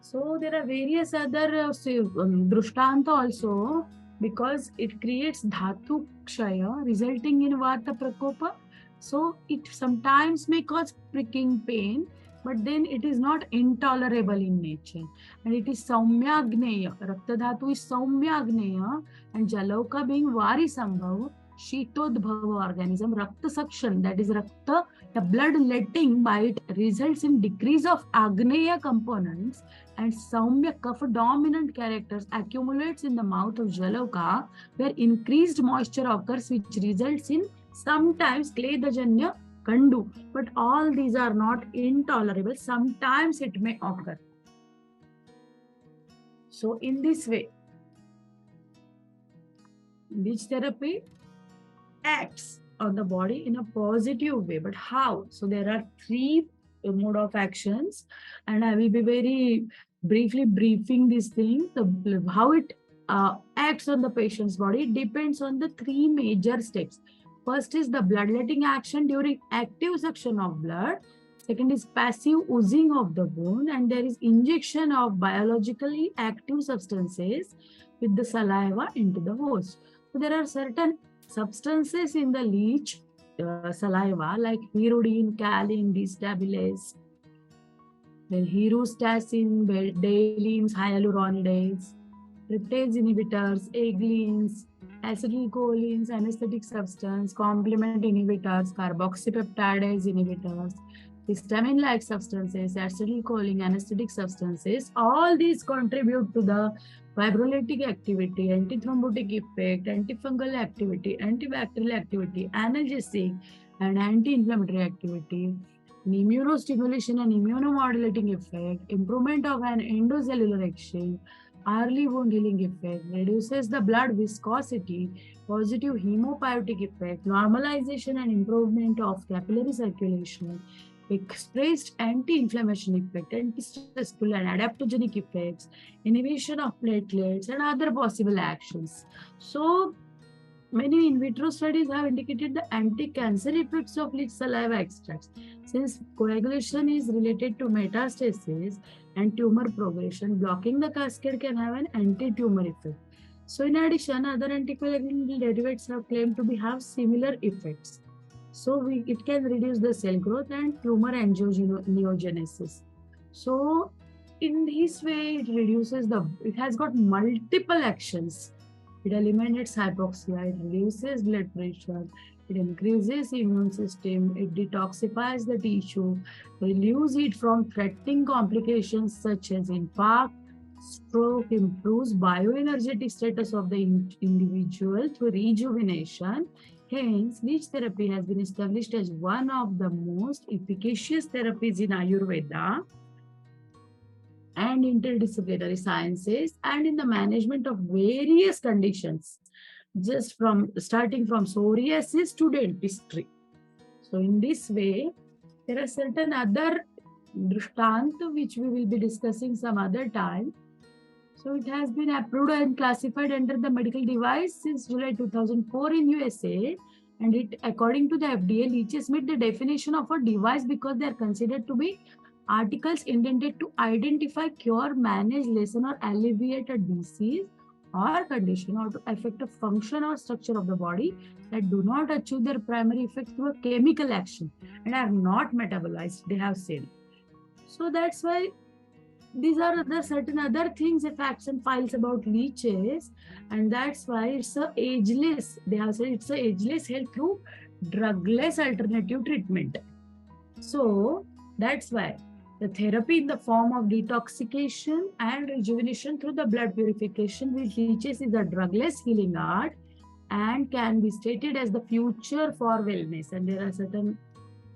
So there are various other Drushtanta also, because it creates Dhatu Kshaya resulting in Vata Prakopa. So it sometimes may cause pricking pain, but then it is not intolerable in nature. And it is Saumyagneya. Rakta Dhatu is Saumyagneya, and Jalauka being Vari Sambhav, Shitodbhava organism, Rakta suction, that is Rakta, the blood letting by it results in decrease of Agneya components, and Saumya Kapha dominant characters accumulates in the mouth of Jalauka, where increased moisture occurs, which results in sometimes Kledajanya Kandu. But all these are not intolerable. Sometimes it may occur. So in this way, Leech therapy acts on the body in a positive way. But how? So there are three mode of actions, and I will be very briefly briefing this thing. How it acts on the patient's body depends on the three major steps. First is the bloodletting action during active suction of blood. Second is passive oozing of the wound, and there is injection of biologically active substances with the saliva into the host. So there are certain substances in the leech saliva like hirudin, calin, destabilize, then hirustatin, dalines, hyaluronidase, tryptase inhibitors, aglines, acetylcholines, anesthetic substance, complement inhibitors, carboxypeptidase inhibitors, histamine-like substances, acetylcholine, anesthetic substances. All these contribute to the fibrolytic activity, antithrombotic effect, antifungal activity, antibacterial activity, analgesic, and anti-inflammatory activity, immunostimulation and immunomodulating effect, improvement of an endocellular exchange, early wound healing effect, reduces the blood viscosity, positive hemopietic effect, normalization and improvement of capillary circulation, expressed anti-inflammation effect, anti-stressful and adaptogenic effects, inhibition of platelets, and other possible actions. So, many in vitro studies have indicated the anti-cancer effects of leech saliva extracts. Since coagulation is related to metastasis and tumor progression, blocking the cascade can have an anti-tumor effect. So, in addition, other anticoagulant derivatives have claimed to have similar effects. So, it can reduce the cell growth and tumor angiogenesis. So, in this way, it has got multiple actions. It eliminates hypoxia, it reduces blood pressure, it increases immune system, it detoxifies the tissue, relieves it from threatening complications such as infarct, stroke, improves bioenergetic status of the individual through rejuvenation. Hence, leech therapy has been established as one of the most efficacious therapies in Ayurveda and interdisciplinary sciences and in the management of various conditions, just from starting from psoriasis to dentistry. So in this way, there are certain other drishtant which we will be discussing some other time. So it has been approved and classified under the medical device since July 2004 in USA, and it, according to the FDA, leeches meet the definition of a device because they are considered to be articles intended to identify, cure, manage, lessen, or alleviate a disease or condition or to affect a function or structure of the body that do not achieve their primary effect through a chemical action and are not metabolized, they have said. So that's why these are certain other things, facts and files about leeches, and that's why it's a ageless. They have said it's a ageless health through drugless alternative treatment. So that's why the therapy in the form of detoxification and rejuvenation through the blood purification with leeches is a drugless healing art and can be stated as the future for wellness. And there are certain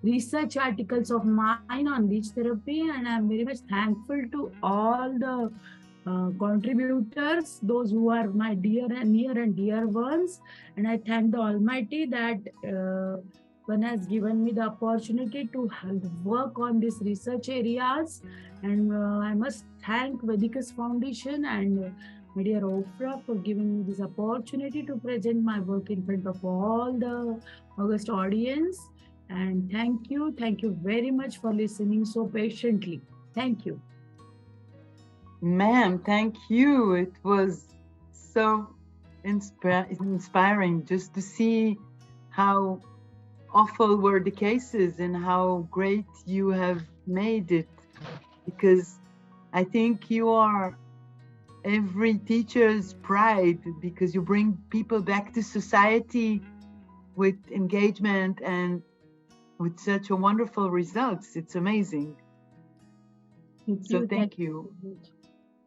research articles of mine on leech therapy, and I'm very much thankful to all the contributors, those who are my dear and near and dear ones. And I thank the Almighty that one has given me the opportunity to work on these research areas. And I must thank Vedicus Foundation and my dear Ofra for giving me this opportunity to present my work in front of all the august audience. And thank you very much for listening so patiently. Thank you.
Ma'am, thank you. It was so inspiring just to see how awful were the cases and how great you have made it, because I think you are every teacher's pride, because you bring people back to society with engagement and with such a wonderful results. It's amazing. Thank you.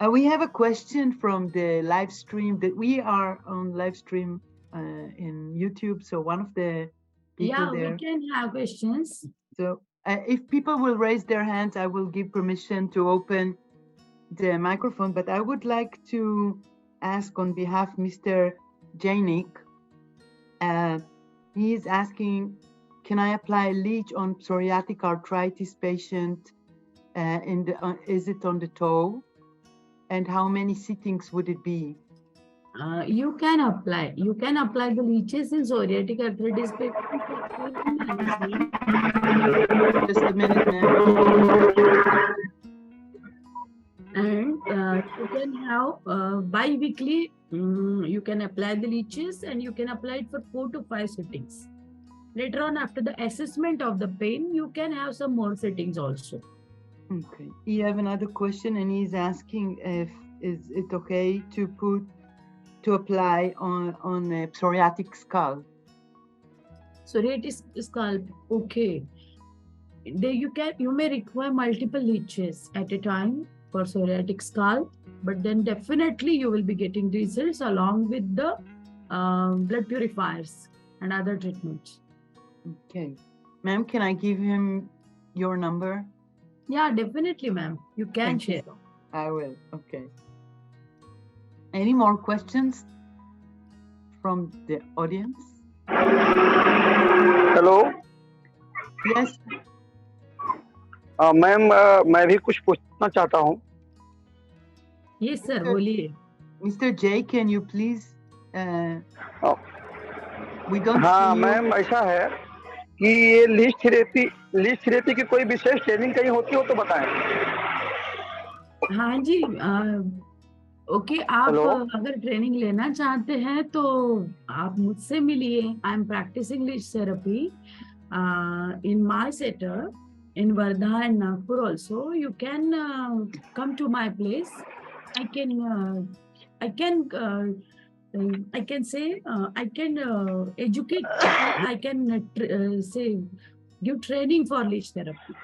We have a question from the live stream that we are on live stream in YouTube. So one of the people there.
We can have questions.
So if people will raise their hands, I will give permission to open the microphone, but I would like to ask on behalf of Mr. Jainik. He is asking, can I apply Leech on psoriatic arthritis patient? Is it on the toe? And how many sittings would it be?
You can apply. You can apply the leeches in psoriatic arthritis patients for pain management.
Just a minute, ma'am.
And you can have bi-weekly, you can apply the leeches and you can apply it for 4 to 5 sittings. Later on, after the assessment of the pain, you can have some more sittings also.
Okay. You have another question, and he's asking if is it okay to apply on a psoriatic scalp?
Psoriatic scalp, okay. You may require multiple leeches at a time for psoriatic scalp, but then definitely you will be getting results along with the blood purifiers and other treatments.
Okay. Ma'am, can I give him your number?
Yeah, definitely, ma'am. You can share.
I will. Okay. Any more questions from the audience?
Hello
Yes.
Ma'am मैं भी कुछ पूछना चाहता हूँ.
Yes, sir. बोलिए.
Mr. J, can you please? We don't.
हाँ ma'am, ऐसा है कि ये लीच थेरेपी की कोई विशेष ट्रेनिंग कहीं होती हो तो बताएं.
हाँ जी. ओके, आप अगर ट्रेनिंग लेना चाहते हैं तो आप मुझसे मिलिए. I am practising leech therapy in my setup in Wardha and Nagpur also. You can come to my place. I can say I can educate. I can say give training for leech therapy.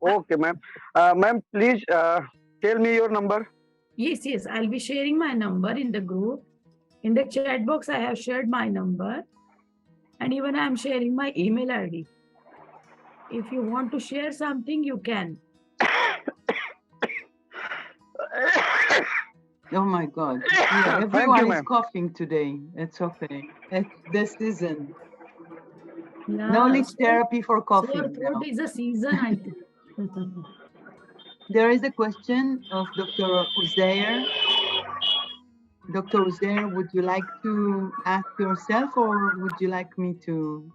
Okay, ma'am. Ma'am, please tell me your number.
Yes. I'll be sharing my number in the group. In the chat box, I have shared my number. And even I'm sharing my email ID. If you want to share something, you can.
Oh my God. Yeah, everyone is coughing today. It's okay. It's the season. Yeah, no leech therapy for coughing.
Sore throat is a season, I think.
There is a question of Dr. Uzair. Dr. Uzair, would you like to ask yourself or would you like me to?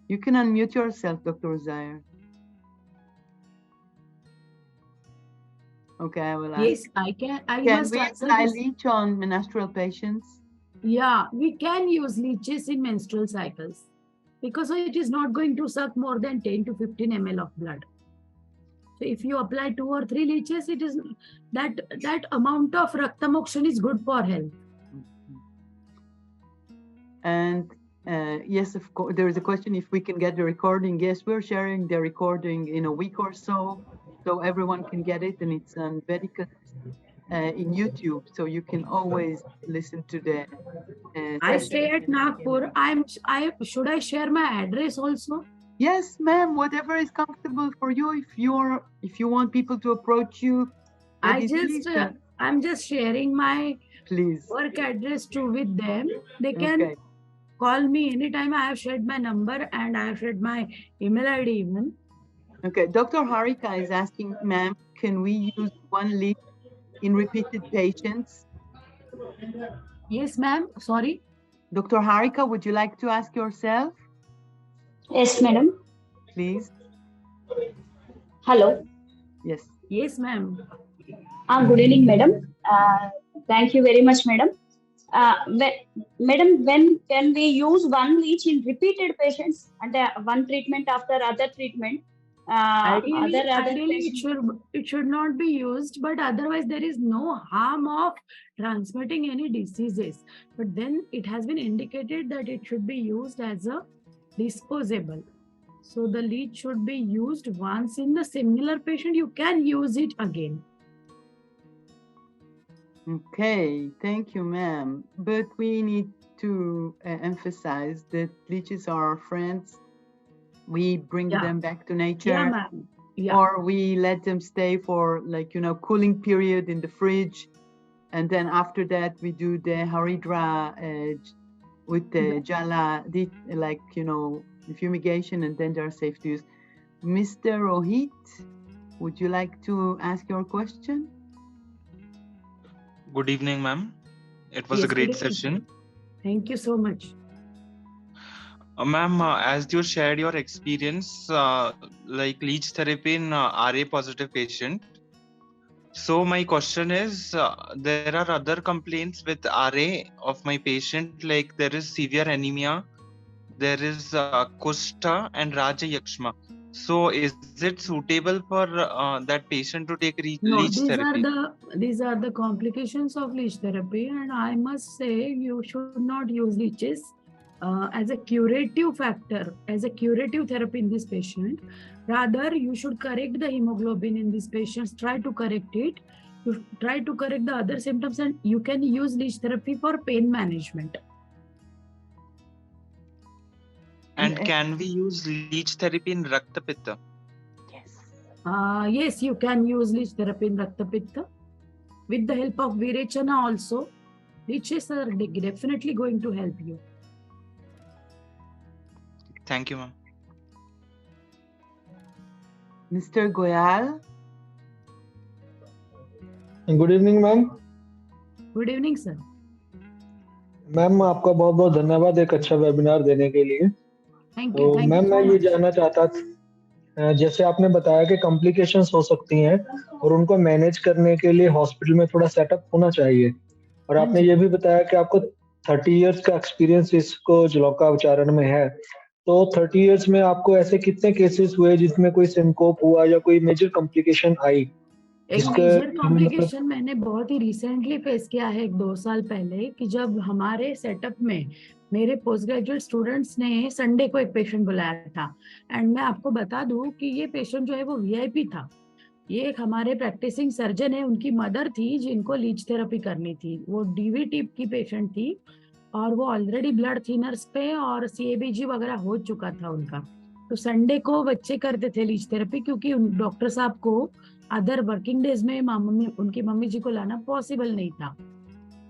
You can unmute yourself, Dr. Uzair. Okay, I will ask.
Yes, I can.
Can we apply leech on menstrual patients?
Yeah, we can use leeches in menstrual cycles because it is not going to suck more than 10 to 15 ml of blood. So if you apply 2 or 3 leeches, it is that amount of rakta mokshan is good for health.
And yes, of course, there is a question if we can get the recording. Yes, we're sharing the recording in a week or so everyone can get it, and it's on Vedicus in YouTube, so you can always listen to the.
I stay at Nagpur. Should I share my address also?
Yes, ma'am. Whatever is comfortable for you. If you want people to approach you,
I'm just sharing my work address with them. They can call me anytime. I have shared my number and I have shared my email ID even.
Okay, Dr. Harika is asking, ma'am, can we use one leech in repeated patients?
Yes, ma'am. Sorry.
Dr. Harika, would you like to ask yourself?
Yes, madam.
Please.
Hello.
Yes.
Yes, ma'am.
Good evening, madam. Thank you very much, madam. Madam, when can we use one leech in repeated patients and one treatment after other treatment?
Ideally, it should not be used, but otherwise there is no harm of transmitting any diseases. But then it has been indicated that it should be used as a disposable. So the leech should be used once in the similar patient. You can use it again.
Okay, thank you, ma'am. But we need to emphasize that leeches are our friends. We bring them back to nature.
Yeah, ma'am. Yeah.
or we let them stay for like, cooling period in the fridge. And then after that, we do the Haridra with the Jala, like, the fumigation, and then they're safe to use. Mr. Rohit, would you like to ask your question?
Good evening, ma'am. It was a
Yes,
great
good evening.
session.
Thank you so much.
Ma'am, as you shared your experience, like leech therapy in RA positive patient. So my question is, there are other complaints with RA of my patient, like there is severe anemia, there is Kushta and Raja Yakshma. So is it suitable for that patient to take
No,
leech therapy?
these are the complications of leech therapy, and I must say you should not use leeches as a curative factor, as a curative therapy in this patient. Rather, you should correct the hemoglobin in these patients. Try to correct it. You try to correct the other symptoms, and you can use leech therapy for pain management.
And can we use leech therapy in Rakta Pitta?
Yes, you can use leech therapy in Rakta Pitta with the help of Virechana also. Leeches are definitely going to help you.
Thank you, ma'am.
Mr. Goyal?
Good evening ma'am.
Good evening, sir.
Ma'am आपका बहुत बहुत धन्यवाद एक अच्छा webinar देने के लिए।
Thank you.
तो
Thank
मैम
you
मैं
so
ये
much.
जानना चाहता था, जैसे आपने बताया कि कॉम्प्लिकेशंस हो सकती हैं और उनको मैनेज करने के लिए हॉस्पिटल में थोड़ा सेटअप होना चाहिए, और आपने ये भी बताया कि आपको 30 इयर्स का एक्सपीरियंस इसको जलौका उच्चारण में है। तो 30 इयर्स में आपको ऐसे कितने केसेस हुए जिसमें कोई सिंकोप हुआ या कोई मेजर कॉम्प्लिकेशन आई?
एक मेजर कॉम्प्लिकेशन मैंने बहुत ही रिसेंटली फेस किया है 1-2 साल पहले, कि जब हमारे सेटअप में मेरे पोस्ट ग्रेजुएट स्टूडेंट्स ने संडे को एक पेशेंट बुलाया था। एंड मैं आपको बता दूं कि ये पेशेंट जो है वो वीआईपी था। ये एक हमारे प्रैक्टिसिंग सर्जन है, उनकी मदर थी जिनको लीच थेरेपी करनी थी। वो डीवीटी की पेशेंट थी और वो ऑलरेडी ब्लड थिनर्स पे और सीएबीजी वगैरह हो चुका था उनका। तो संडे को बच्चे करते थे लीच थेरेपी, क्योंकि डॉक्टर साहब को अदर वर्किंग डेज में उनकी मम्मी जी को लाना पॉसिबल नहीं था।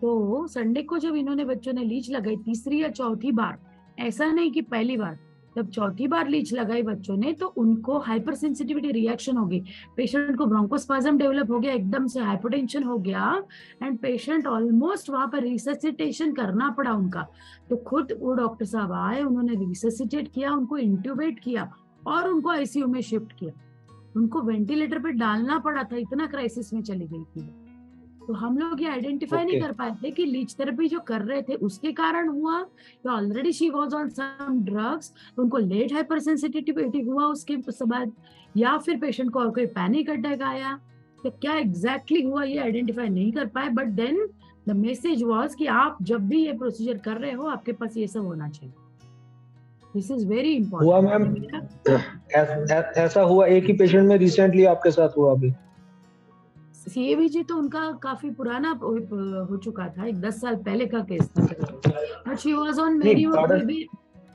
तो संडे को जब इन्होंने बच्चों ने लीच लगाई, तीसरी या चौथी बार, ऐसा नहीं कि पहली बार, जब चौथी बार लीच लगाई बच्चों ने, तो उनको हाइपर सेंसिटिविटी रिएक्शन हो गई। पेशेंट को ब्रोंकोस्पाज्म डेवलप हो गया, एकदम से हाइपरटेंशन हो गया, एंड पेशेंट ऑलमोस्ट वहां पर रिससिटेशन करना पड़ा उनका। तो खुद वो डॉक्टर साहब आए, उन्होंने रिससिटेट किया, उनको इंट्यूबेट किया और उनको आईसीयू में शिफ्ट किया। उनको वेंटिलेटर पे डालना पड़ा था, इतना क्राइसिस में चली गई थी। तो हम लोग ये आइडेंटिफाई नहीं कर पाए थे कि लीच थेरेपी जो कर रहे थे उसके कारण हुआ, या already she was on some drugs, तो उनको लेट हाइपर सेंसिटिविटी हुआ उसके बाद, या फिर पेशेंट को और कोई पैनिक अटैक आया। तो क्या एग्जैक्टली हुआ ये आइडेंटिफाई नहीं कर पाए, but then the message was कि आप जब भी ये प्रोसीजर कर रहे हो आपके पास ये सब होना चाहिए। This is very important.
हुआ मैम, ऐसा हुआ एक ही पेशेंट में रिसेंटली आपके साथ हुआ अभी?
सीएबीजी तो उनका काफी पुराना हो चुका था, एक 10 साल पहले का केस था, but she was on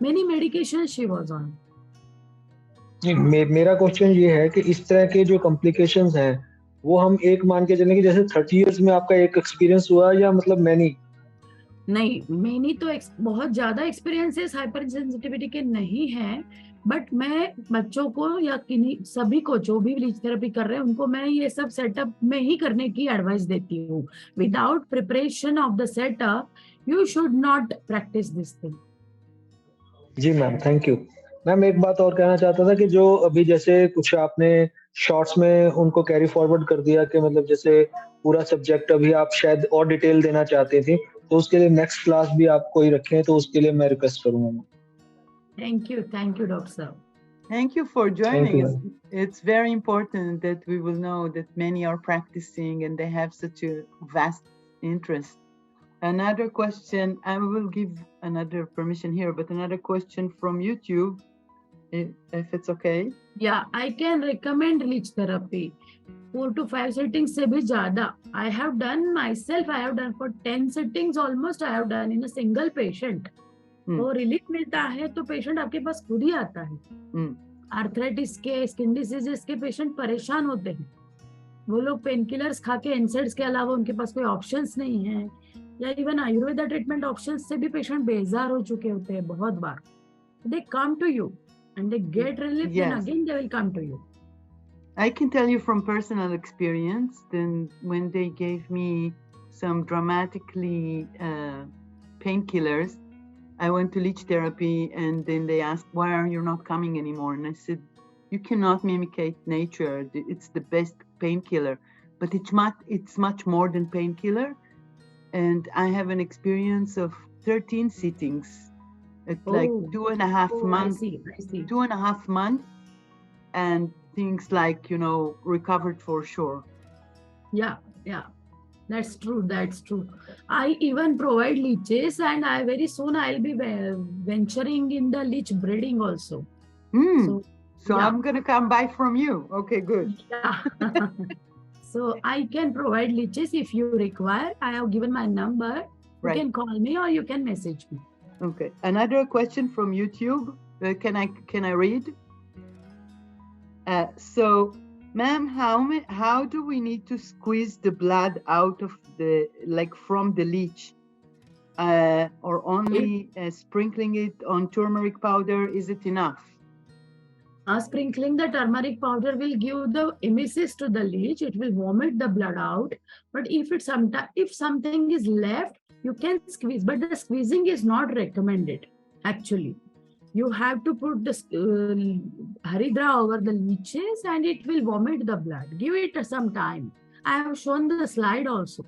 many medication she was on.
मेरा क्वेश्चन ये है कि इस तरह के जो कॉम्प्लिकेशंस हैं वो हम एक मान के चलें कि जैसे 30 इयर्स में आपका एक एक्सपीरियंस हुआ या मतलब मैनी?
नहीं, मैनी तो बहुत ज्यादा एक्सपीरियंसेस हाइपर सेंसिटिविटी के नहीं है, बट मैं बच्चों को या सभी को जो भी लीच थेरेपी कर रहे हैं उनको मैं ये सब सेटअप में ही करने की एडवाइस देती हूँ। Without preparation of the setup you should not practise this thing.
जी मैम, थैंक यू। मैम एक बात और कहना चाहता था कि जो अभी जैसे कुछ आपने शॉर्ट्स में उनको कैरी फॉरवर्ड कर दिया कि मतलब जैसे पूरा सब्जेक्ट अभी आप शायद और डिटेल देना चाहते थे, तो उसके लिए नेक्स्ट क्लास भी आप कोई रखें तो उसके लिए मैं रिक्वेस्ट करूंगा।
Thank you, Dr. Sir.
Thank you for joining us.
Thank you.
It's very important that we will know that many are practicing and they have such a vast interest. Another question, I will give another permission here, but another question from YouTube, if it's okay.
Yeah, I can recommend leech therapy. 4 to 5 sittings से भी ज़्यादा. I have done myself. I have done for 10 sittings almost. I have done in a single patient. तो relief मिलता है तो patient आपके पास खुद ही आता है। आर्थराइटिस के, स्किन डिसीजेस के पेशेंट परेशान होते हैं, वो लोग पेन किलर्स खा के एनसेड्स के अलावा उनके पास कोई ऑप्शंस नहीं है, या इवन आयुर्वेदा ट्रीटमेंट ऑप्शंस से भी पेशेंट बेजार हो चुके होते हैं बहुत बार. They come to you and they get relief, then again they will come to you.
I can tell you from personal experience, then when they gave me some dramatically painkillers, I went to Leech therapy, and then they asked, why are you not coming anymore? And I said, you cannot mimicate nature. It's the best painkiller, but it's much more than painkiller. And I have an experience of 13 sittings at like 2.5 months,
I see.
2.5 months, and things like, recovered for sure.
Yeah, that's true. I even provide leeches, and very soon I'll be venturing in the leech breeding also.
So
yeah.
I'm going to come buy from you. Okay, good.
Yeah. So I can provide leeches if you require. I have given my number. You can call me or you can message me.
Okay. Another question from YouTube. Can I read? So, ma'am, how do we need to squeeze the blood out of from the leech, or only sprinkling it on turmeric powder? Is it enough?
Sprinkling the turmeric powder will give the emesis to the leech. It will vomit the blood out. But if something is left, you can squeeze. But the squeezing is not recommended, actually. You have to put the haridra over the leeches and it will vomit the blood. Give it some time. I have shown the slide also.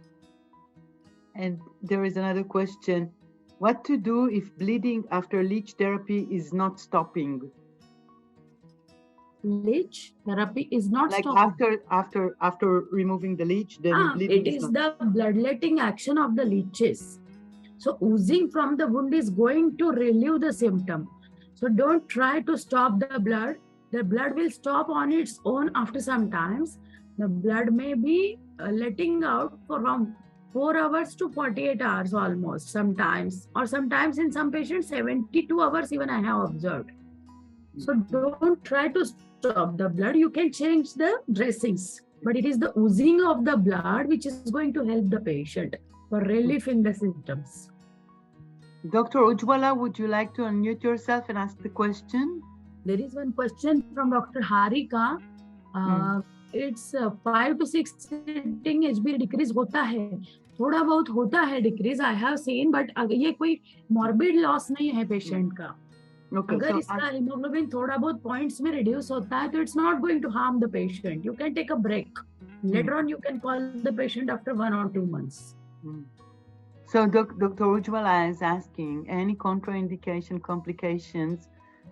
And there is another question. What to do if bleeding after leech therapy is not stopping?
Leech therapy is not
stopping? After removing the leech, then bleeding
it is the bloodletting action of the leeches. So oozing from the wound is going to relieve the symptom. So don't try to stop the blood. The blood will stop on its own after some times. The blood may be letting out from 4 hours to 48 hours almost sometimes. Or sometimes in some patients 72 hours even I have observed. So don't try to stop the blood. You can change the dressings. But it is the oozing of the blood which is going to help the patient for relief in the symptoms.
Dr. Ujwala, would you like to unmute yourself and ask the question?
There is one question from Dr. Harika. It's 5 to 6 sitting HB decrease होता है, थोड़ा बहुत होता है decrease. I have seen, but ये कोई morbid loss नहीं है patient का.
Okay,
अगर इसका hemoglobin थोड़ा बहुत points में reduce होता है, तो it's not going to harm the patient. You can take a break. Later on, you can call the patient after 1 or 2 months.
So Dr. Ujwala is asking, any contraindication complications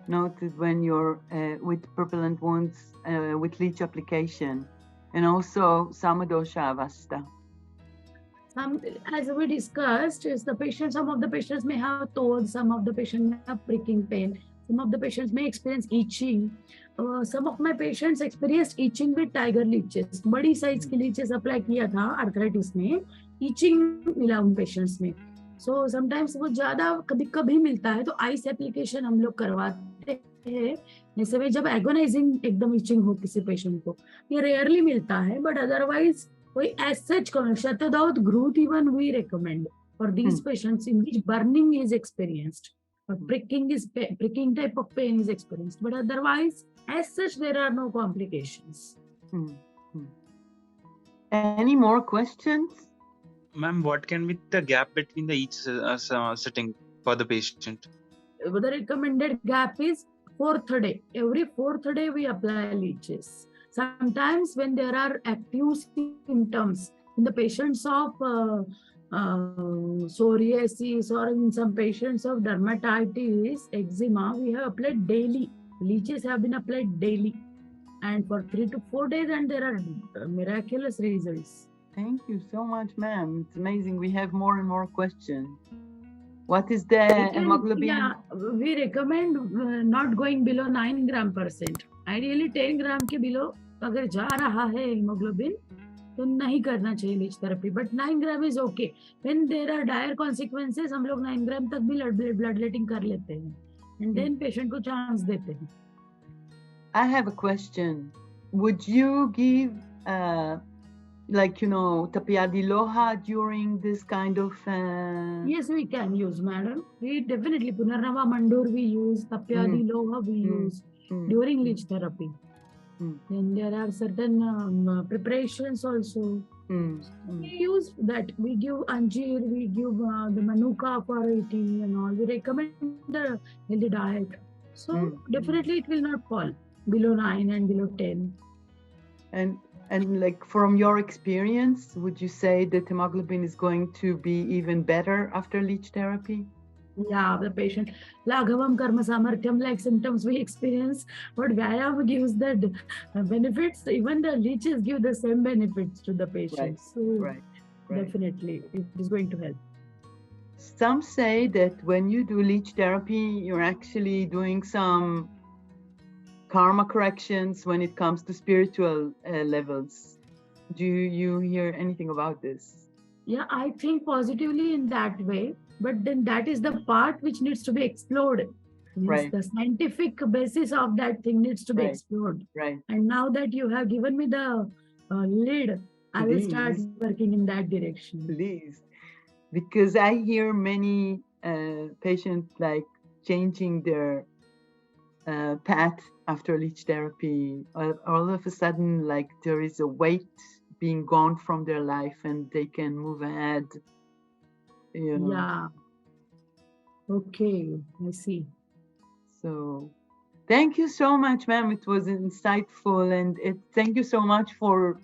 noted when you're with purulent wounds with leech application, and also samadosha avasta?
As we discussed, some of the patients may have toes, some of the patients may have pricking pain, some of the patients may experience itching. Some of my patients experienced itching with tiger leeches. बड़ी size की leeches apply किया था arthritis में, itching मिला उन patients में. So sometimes वो ज़्यादा कभी मिलता है तो ice application हम लोग करवाते हैं. जैसे में जब agonizing एकदम itching हो किसी patient को, ये rarely मिलता है, but otherwise कोई as such shut out growth even we recommend for these patients in which burning is experienced. Pricking type of pain is experienced, but otherwise, as such, there are no complications.
Any more questions?
Ma'am, what can be the gap between the each sitting for the patient?
The recommended gap is 4th day. Every 4th day we apply leeches. Sometimes when there are active symptoms in the patients of psoriasis or in some patients of dermatitis, eczema, we have applied daily. Leeches have been applied daily and for 3 to 4 days, and there are miraculous results.
Thank you so much, ma'am. It's amazing. We have more and more questions. What is the hemoglobin?
Yeah, we recommend not going below 9 gram%. Ideally 10 gram के below अगर जा रहा है hemoglobin तो नहीं करना चाहिए leech therapy, but 9 gram is okay. When there are dire consequences, हम लोग 9 gram तक भी bloodletting कर लेते हैं, and then patient को chance देते हैं.
I have a question. Would you give, Tapiyadi Loha during this kind of...
Yes, we can use, madam. We definitely, Punarnava Mandur we use, Tapyadi Loha we use during leech therapy. Then there are certain preparations also. We use that. We give Anjir, we give the Manuka for eating and all. We recommend the healthy diet. So definitely it will not fall below 9 and below 10.
And like from your experience, would you say that hemoglobin is going to be even better after leech therapy?
Yeah, the patient. Laghavam karma samarthyam, like symptoms we experience, but Vyayam gives the benefits. Even the leeches give the same benefits to the patient.
Right.
Definitely, it is going to help.
Some say that when you do leech therapy, you're actually doing some karma corrections when it comes to spiritual levels. Do you hear anything about this?
Yeah, I think positively in that way, but then that is the part which needs to be explored. Means the scientific basis of that thing needs to be explored.
Right.
And now that you have given me the lead, I will start working in that direction.
Please. Because I hear many patients like changing their path after leech therapy. All of a sudden, like there is a weight being gone from their life and they can move ahead. You know.
Yeah. Okay, I see.
So thank you so much, ma'am. It was insightful, and thank you so much for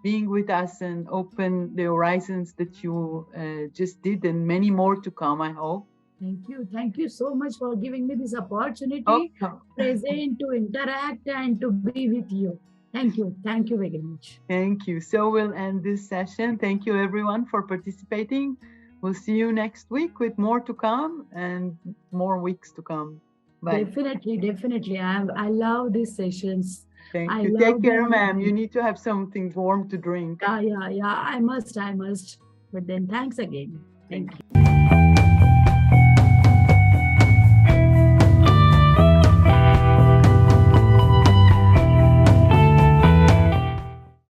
being with us and open the horizons that you just did, and many more to come, I hope.
Thank you. Thank you so much for giving me this opportunity present to interact and to be with you. Thank you. Thank you very much.
Thank you. So we'll end this session. Thank you everyone for participating. We'll see you next week with more to come and more weeks to come. Bye.
Definitely. I love these sessions.
Thank you. Take care, ma'am. You need to have something warm to drink.
Yeah. I must. But then thanks again. Thank you.